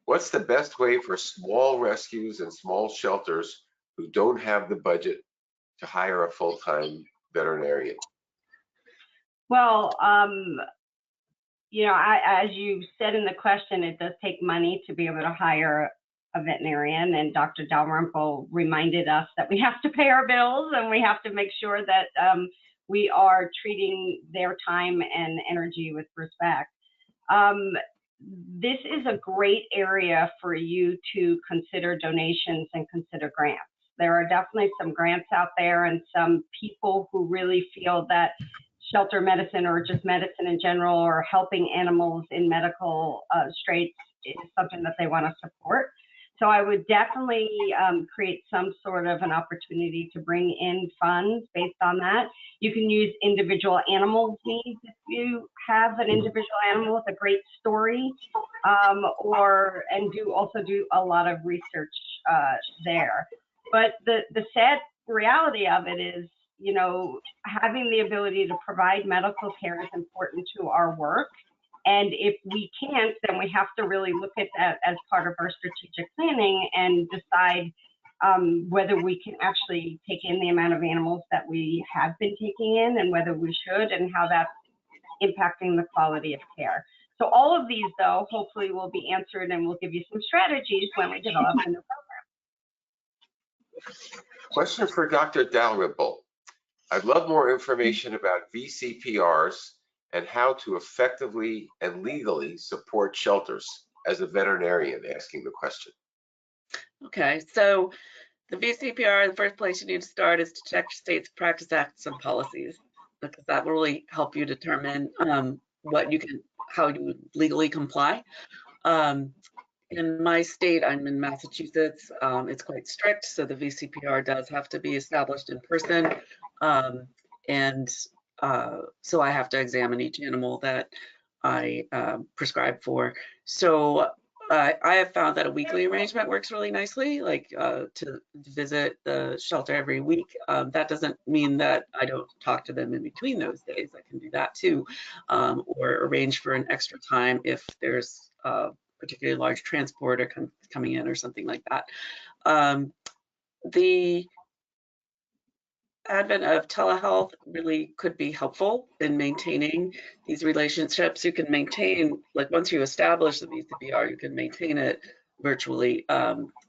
What's the best way for small rescues and small shelters who don't have the budget to hire a full-time veterinarian?
Well, as you said in the question, it does take money to be able to hire a veterinarian, and Dr. Dalrymple reminded us that we have to pay our bills and we have to make sure that we are treating their time and energy with respect. This is a great area for you to consider donations and consider grants. There are definitely some grants out there and some people who really feel that shelter medicine or just medicine in general or helping animals in medical straits is something that they want to support. So I would definitely create some sort of an opportunity to bring in funds based on that. You can use individual animals needs if you have an individual animal with a great story, and also do a lot of research there. But the sad reality of it is, having the ability to provide medical care is important to our work. And if we can't, then we have to really look at that as part of our strategic planning and decide whether we can actually take in the amount of animals that we have been taking in and whether we should and how that's impacting the quality of care. So all of these, though, hopefully will be answered and we'll give you some strategies when we develop a new program.
Question for Dr. Dalrymple. I'd love more information about VCPRs and how to effectively and legally support shelters as a veterinarian, asking the question.
Okay, so the VCPR, the first place you need to start is to check your state's practice acts and policies, because that will really help you determine how you legally comply. In my state, I'm in Massachusetts, it's quite strict, so the VCPR does have to be established in person. So I have to examine each animal that I prescribe for. So I have found that a weekly arrangement works really nicely, like to visit the shelter every week. That doesn't mean that I don't talk to them in between those days. I can do that too, or arrange for an extra time if there's a particularly large transporter coming in or something like that. The advent of telehealth really could be helpful in maintaining these relationships. You can maintain, like once you establish the VCPR, you can maintain it virtually.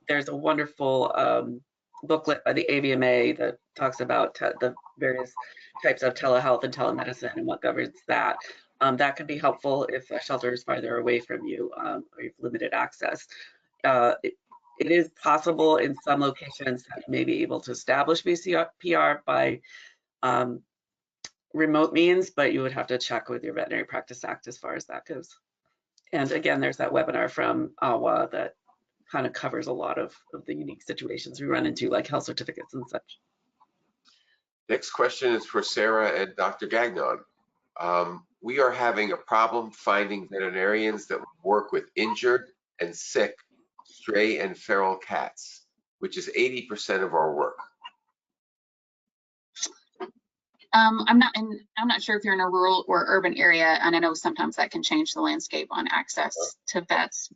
There's a wonderful booklet by the AVMA that talks about the various types of telehealth and telemedicine and what governs that. That can be helpful if a shelter is farther away from you or you've limited access. It is possible in some locations that you may be able to establish VCPR by remote means, but you would have to check with your Veterinary Practice Act as far as that goes. And again, there's that webinar from AWA that kind of covers a lot of the unique situations we run into, like health certificates and such.
Next question is for Sarah and Dr. Gagnon. We are having a problem finding veterinarians that work with injured and sick stray and feral cats, which is 80% of our work.
I'm not sure if you're in a rural or urban area, and I know sometimes that can change the landscape on access to vets.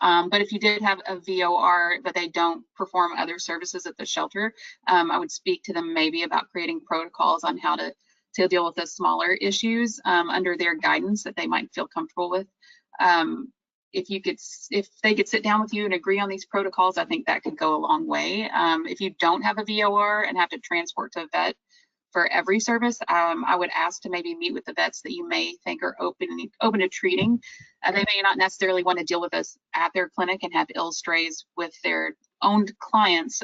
But if you did have a VOR, but they don't perform other services at the shelter, I would speak to them maybe about creating protocols on how to deal with the smaller issues under their guidance that they might feel comfortable with. If they could sit down with you and agree on these protocols, I think that could go a long way. If you don't have a VOR and have to transport to a vet for every service, I would ask to maybe meet with the vets that you may think are open to treating. They may not necessarily want to deal with us at their clinic and have ill strays with their own clients,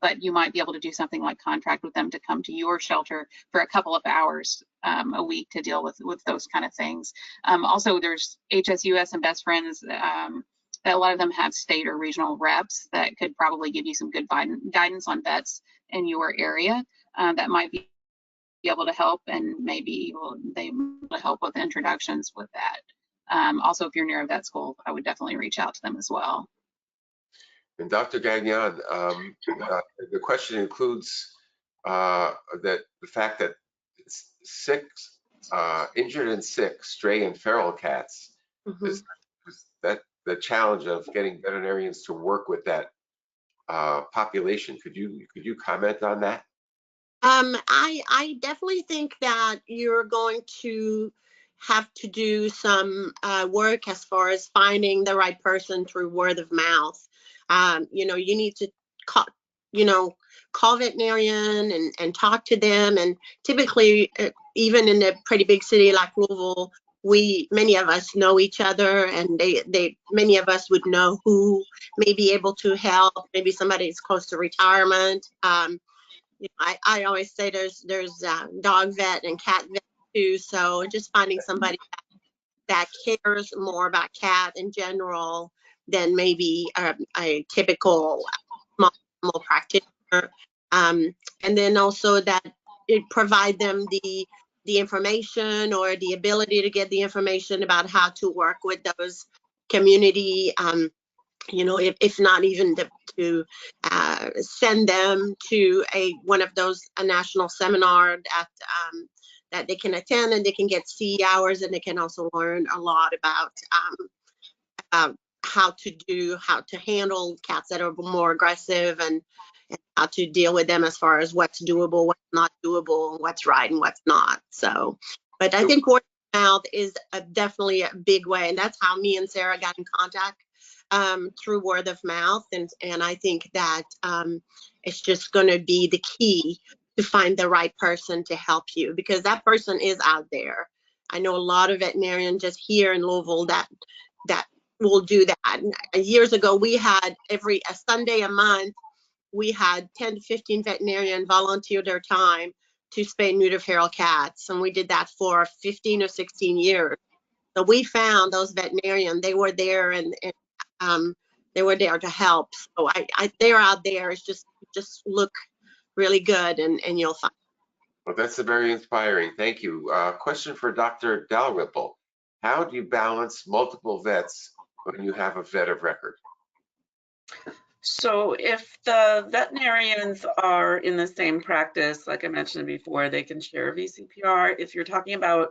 but you might be able to do something like contract with them to come to your shelter for a couple of hours a week to deal with those kind of things. Also, there's HSUS and Best Friends. That a lot of them have state or regional reps that could probably give you some good guidance on vets in your area that might be able to help, and maybe they will help with introductions with that. Also, if you're near a vet school, I would definitely reach out to them as well.
And Dr. Gagnon, the question includes the fact that sick, injured and sick stray and feral cats, is that the challenge of getting veterinarians to work with that population. Could you comment on that?
I definitely think that you're going to have to do some work as far as finding the right person through word of mouth. You need to call veterinarian and talk to them. And typically, even in a pretty big city like Louisville, many of us know each other, and many of us would know who may be able to help. Maybe somebody is close to retirement. I always say there's dog vet and cat vet too. So just finding somebody that cares more about cat in general than maybe a typical small animal practitioner, and then also that it provide them the information or the ability to get the information about how to work with those community, if not even to send them to one of those national seminar that they can attend, and they can get CE hours, and they can also learn a lot about how to handle cats that are more aggressive, and how to deal with them as far as what's doable, what's not doable, what's right and what's not. So, but I think word of mouth is definitely a big way, and that's how me and Sarah got in contact, through word of mouth, and I think that it's just going to be the key to find the right person to help you, because that person is out there. I know a lot of veterinarians just here in Louisville that will do that. Years ago, we had a Sunday a month, we had 10 to 15 veterinarians volunteer their time to spay and neuter feral cats, and we did that for 15 or 16 years. So we found those veterinarians, they were there, and they were there to help. So they're out there. It's just look really good, and you'll find.
Well, that's very inspiring. Thank you. Question for Dr. Dalrymple. How do you balance multiple vets when you have a vet of record?
So if the veterinarians are in the same practice, like I mentioned before, they can share VCPR. If you're talking about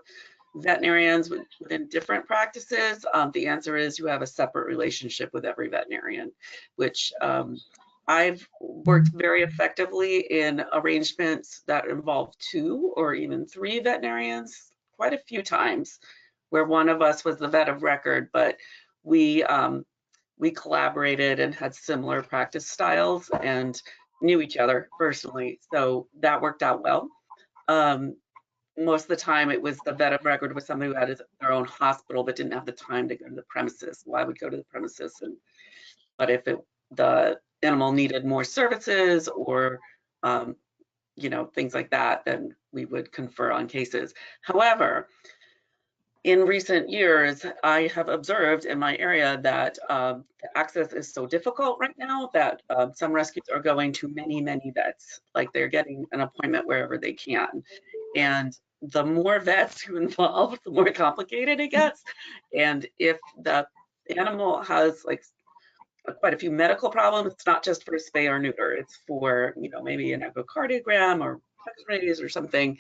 veterinarians within different practices, the answer is you have a separate relationship with every veterinarian, which I've worked very effectively in arrangements that involve 2 or even 3 veterinarians quite a few times, where one of us was the vet of record, but we collaborated and had similar practice styles and knew each other personally. So that worked out well. Most of the time it was the vet of record was somebody who had their own hospital but didn't have the time to go to the premises. Well, I would go to the premises, but if the animal needed more services or things like that, then we would confer on cases. However, in recent years, I have observed in my area that access is so difficult right now that some rescues are going to many, many vets, like they're getting an appointment wherever they can. And the more vets you involve, the more complicated it gets. And if the animal has like quite a few medical problems, it's not just for spay or neuter, it's for, maybe an echocardiogram or x-rays or something.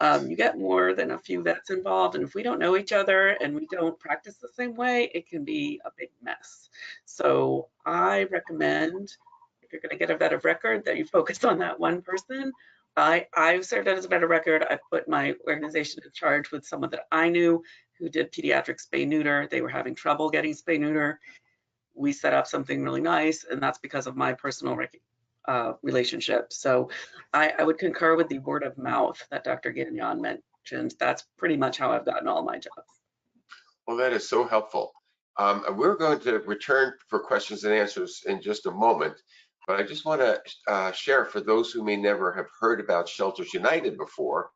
You get more than a few vets involved, and if we don't know each other and we don't practice the same way, it can be a big mess. So I recommend, if you're going to get a vet of record, that you focus on that one person. I've served as a vet of record. I put my organization in charge with someone that I knew who did pediatric spay neuter. They were having trouble getting spay neuter. We set up something really nice, and that's because of my personal relationship. So I would concur with the word of mouth that Dr. Gagnon mentioned. That's pretty much how I've gotten all my jobs.
Well, that is so helpful. We're going to return for questions and answers in just a moment, but I just want to share for those who may never have heard about Shelters United before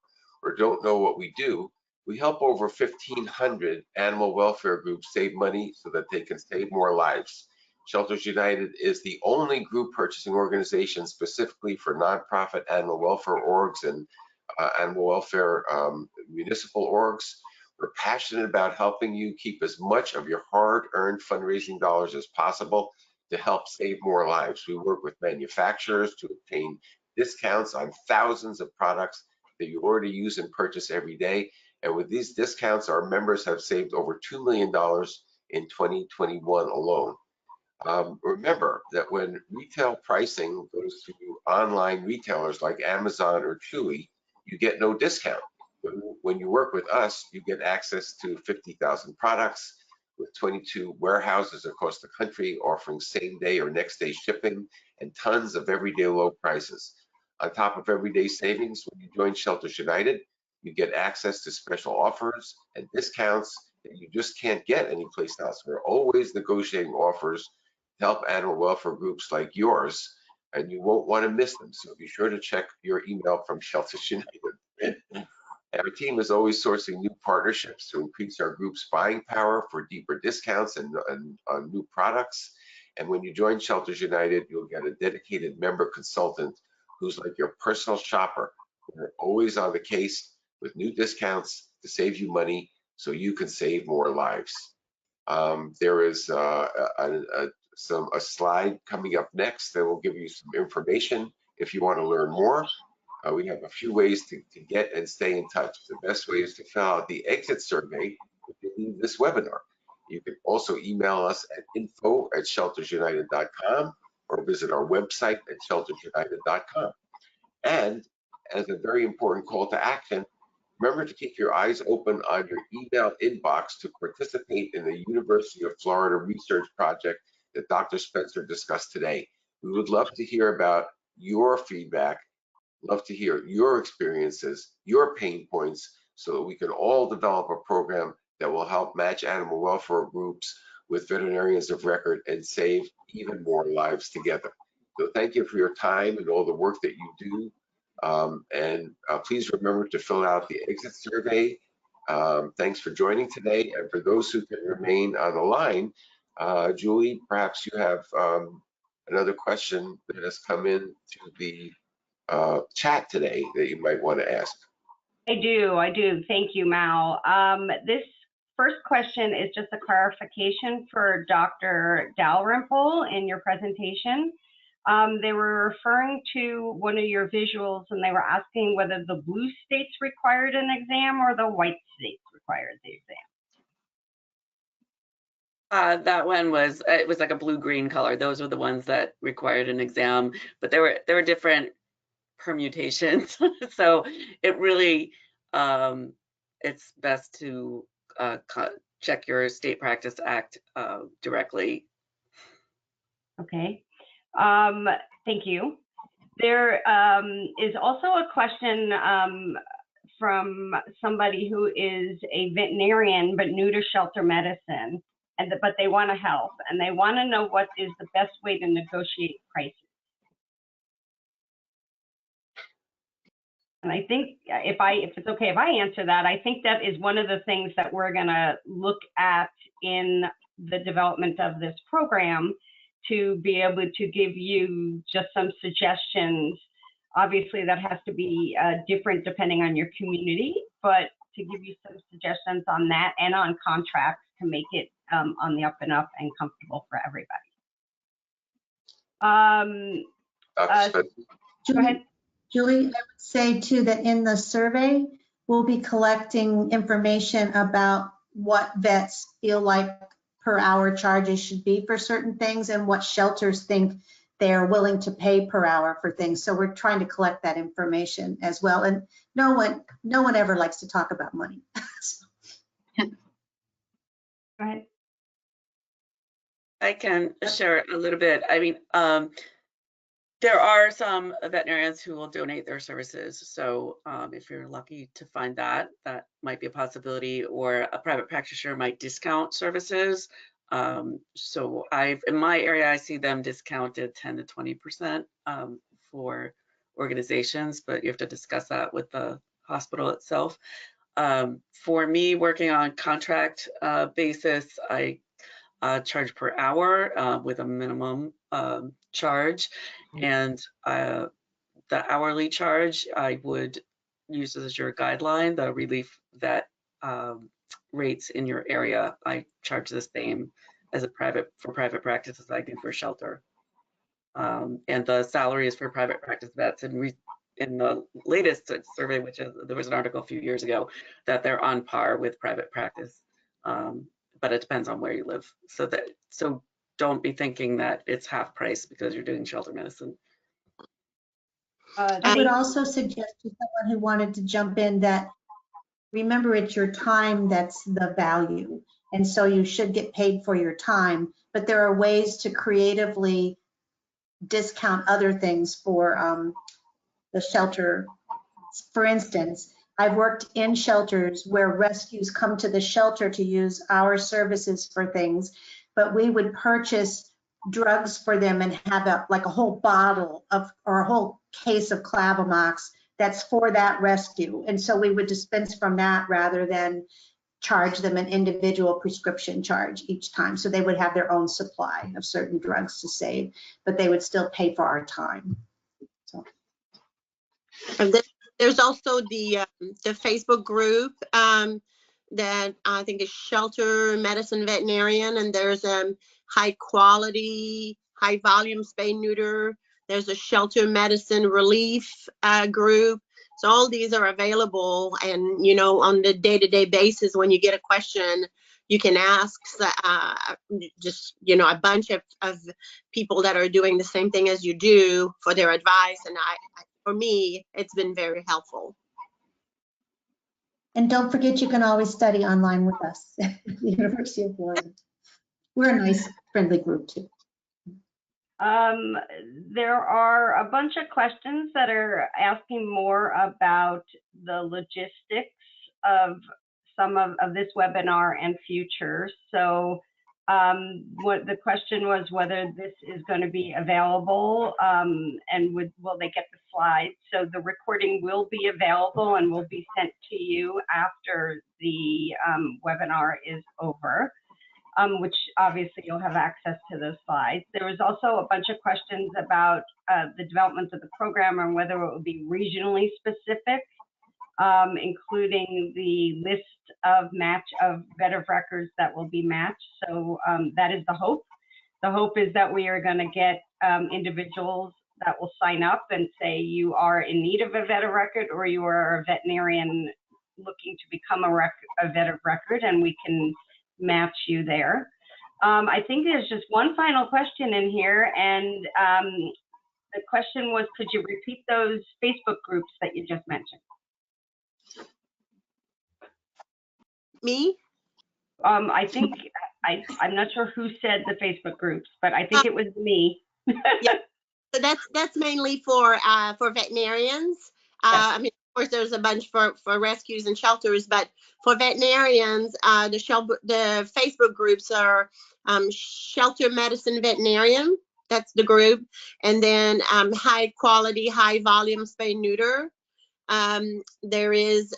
or don't know what we do. We help over 1,500 animal welfare groups save money so that they can save more lives. Shelters United is the only group purchasing organization specifically for nonprofit animal welfare orgs and animal welfare municipal orgs. We're passionate about helping you keep as much of your hard-earned fundraising dollars as possible to help save more lives. We work with manufacturers to obtain discounts on thousands of products that you already use and purchase every day. And with these discounts, our members have saved over $2 million in 2021 alone. Remember that when retail pricing goes to online retailers like Amazon or Chewy, you get no discount. When you work with us, you get access to 50,000 products with 22 warehouses across the country offering same day or next day shipping and tons of everyday low prices. On top of everyday savings, when you join Shelters United, you get access to special offers and discounts that you just can't get anyplace else. We're always negotiating offers to help animal welfare groups like yours, and you won't want to miss them. So be sure to check your email from Shelters United. Our team is always sourcing new partnerships to increase our group's buying power for deeper discounts and on new products. And when you join Shelters United, you'll get a dedicated member consultant who's like your personal shopper. We're always on the case with new discounts to save you money so you can save more lives. There is a slide coming up next that will give you some information if you want to learn more. We have a few ways to get and stay in touch. The best way is to fill out the exit survey if you leave this webinar. You can also email us at info@sheltersunited.com or visit our website at sheltersunited.com. And as a very important call to action, remember to keep your eyes open on your email inbox to participate in the University of Florida research project that Dr. Spencer discussed today. We would love to hear about your feedback, love to hear your experiences, your pain points, so that we can all develop a program that will help match animal welfare groups with veterinarians of record and save even more lives together. So thank you for your time and all the work that you do. Please remember to fill out the exit survey. Thanks for joining today. And for those who can remain on the line, Julie, perhaps you have another question that has come in to the chat today that you might want to ask.
I do. Thank you, Mal. This first question is just a clarification for Dr. Dalrymple in your presentation. They were referring to one of your visuals and they were asking whether the blue states required an exam or the white states required the exam.
That one was, it was like a blue-green color. Those were the ones that required an exam, but there were different permutations. So it really, it's best to check your State Practice Act directly.
Okay, thank you. There is also a question from somebody who is a veterinarian but new to shelter medicine, but they want to help and they want to know what is the best way to negotiate prices. And I think if it's okay if I answer that, I think that is one of the things that we're going to look at in the development of this program, to be able to give you just some suggestions. Obviously, that has to be different depending on your community, but to give you some suggestions on that and on contracts to make it on the up and up and comfortable for everybody. Go ahead.
Julie, I would say too that in the survey, we'll be collecting information about what vets feel like per hour charges should be for certain things and what shelters think they're willing to pay per hour for things. So we're trying to collect that information as well. And no one ever likes to talk about money.
Go ahead.
I can share a little bit. I mean, there are some veterinarians who will donate their services. So if you're lucky to find that, that might be a possibility, or a private practitioner might discount services. So in my area, I see them discounted 10 to 20% for organizations, but you have to discuss that with the hospital itself. For me, working on contract basis, I charge per hour with a minimum charge, and the hourly charge I would use as your guideline. The relief vet rates in your area, I charge the same as for private practice as I do for shelter. And the salaries for private practice vets, and in the latest survey, which there was an article a few years ago, that they're on par with private practice. But it depends on where you live. So don't be thinking that it's half price because you're doing shelter medicine.
I would also suggest to someone who wanted to jump in that remember it's your time that's the value. And so you should get paid for your time, but there are ways to creatively discount other things for the shelter. For instance, I've worked in shelters where rescues come to the shelter to use our services for things, but we would purchase drugs for them and have like a whole bottle of, or a whole case of Clavamox that's for that rescue. And so we would dispense from that rather than charge them an individual prescription charge each time. So they would have their own supply of certain drugs to save, but they would still pay for our time. So.
And there's also the Facebook group that I think is Shelter Medicine Veterinarian, and there's high quality, high volume spay neuter. There's a Shelter Medicine Relief group. So all these are available, and you know, on the day-to-day basis, when you get a question, you can ask just, you know, a bunch of people that are doing the same thing as you do for their advice. And for me, it's been very helpful.
And don't forget, you can always study online with us at the University of Florida. We're a nice, friendly group too.
There are a bunch of questions that are asking more about the logistics of some of this webinar and future. So what the question was whether this is going to be available and will they get the slides. So the recording will be available and will be sent to you after the webinar is over. Which obviously you'll have access to those slides. There was also a bunch of questions about the development of the program and whether it will be regionally specific. including the list of vet of records that will be matched. So that is the hope. The hope is that we are going to get individuals that will sign up and say you are in need of a vet of record, or you are a veterinarian looking to become a vet of record, and we can match you there. I think there's just one final question in here, and the question was, could you repeat those Facebook groups that you just mentioned?
Me?
I think, I'm not sure who said the Facebook groups, but I think it was me.
So that's mainly for veterinarians. I mean, of course, there's a bunch for rescues and shelters, but for veterinarians, the Facebook groups are Shelter Medicine Veterinarian. That's the group, and then high quality, high volume spay neuter. There is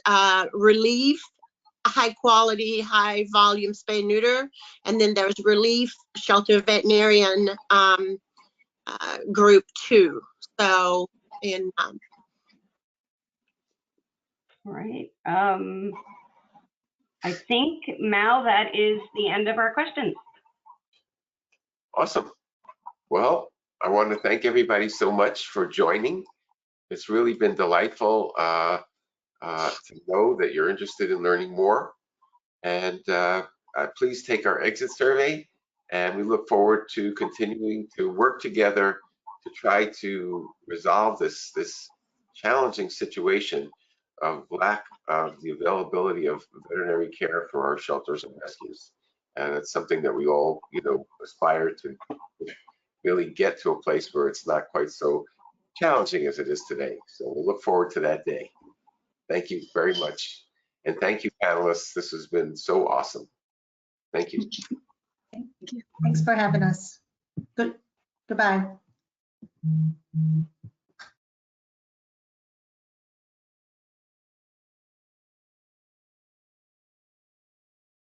Relief, high quality, high volume spay neuter, and then there's Relief Shelter Veterinarian group 2. So, and
Right. I think, Mal, that is the end of our questions.
Awesome. Well, I want to thank everybody so much for joining. It's really been delightful to know that you're interested in learning more. And please take our exit survey, and we look forward to continuing to work together to try to resolve this challenging situation of lack of the availability of veterinary care for our shelters and rescues. And it's something that we all, aspire to really get to a place where it's not quite so challenging as it is today. So we'll look forward to that day. Thank you very much. And thank you, panelists. This has been so awesome. Thank you.
Thank you. Thanks for having us. Goodbye.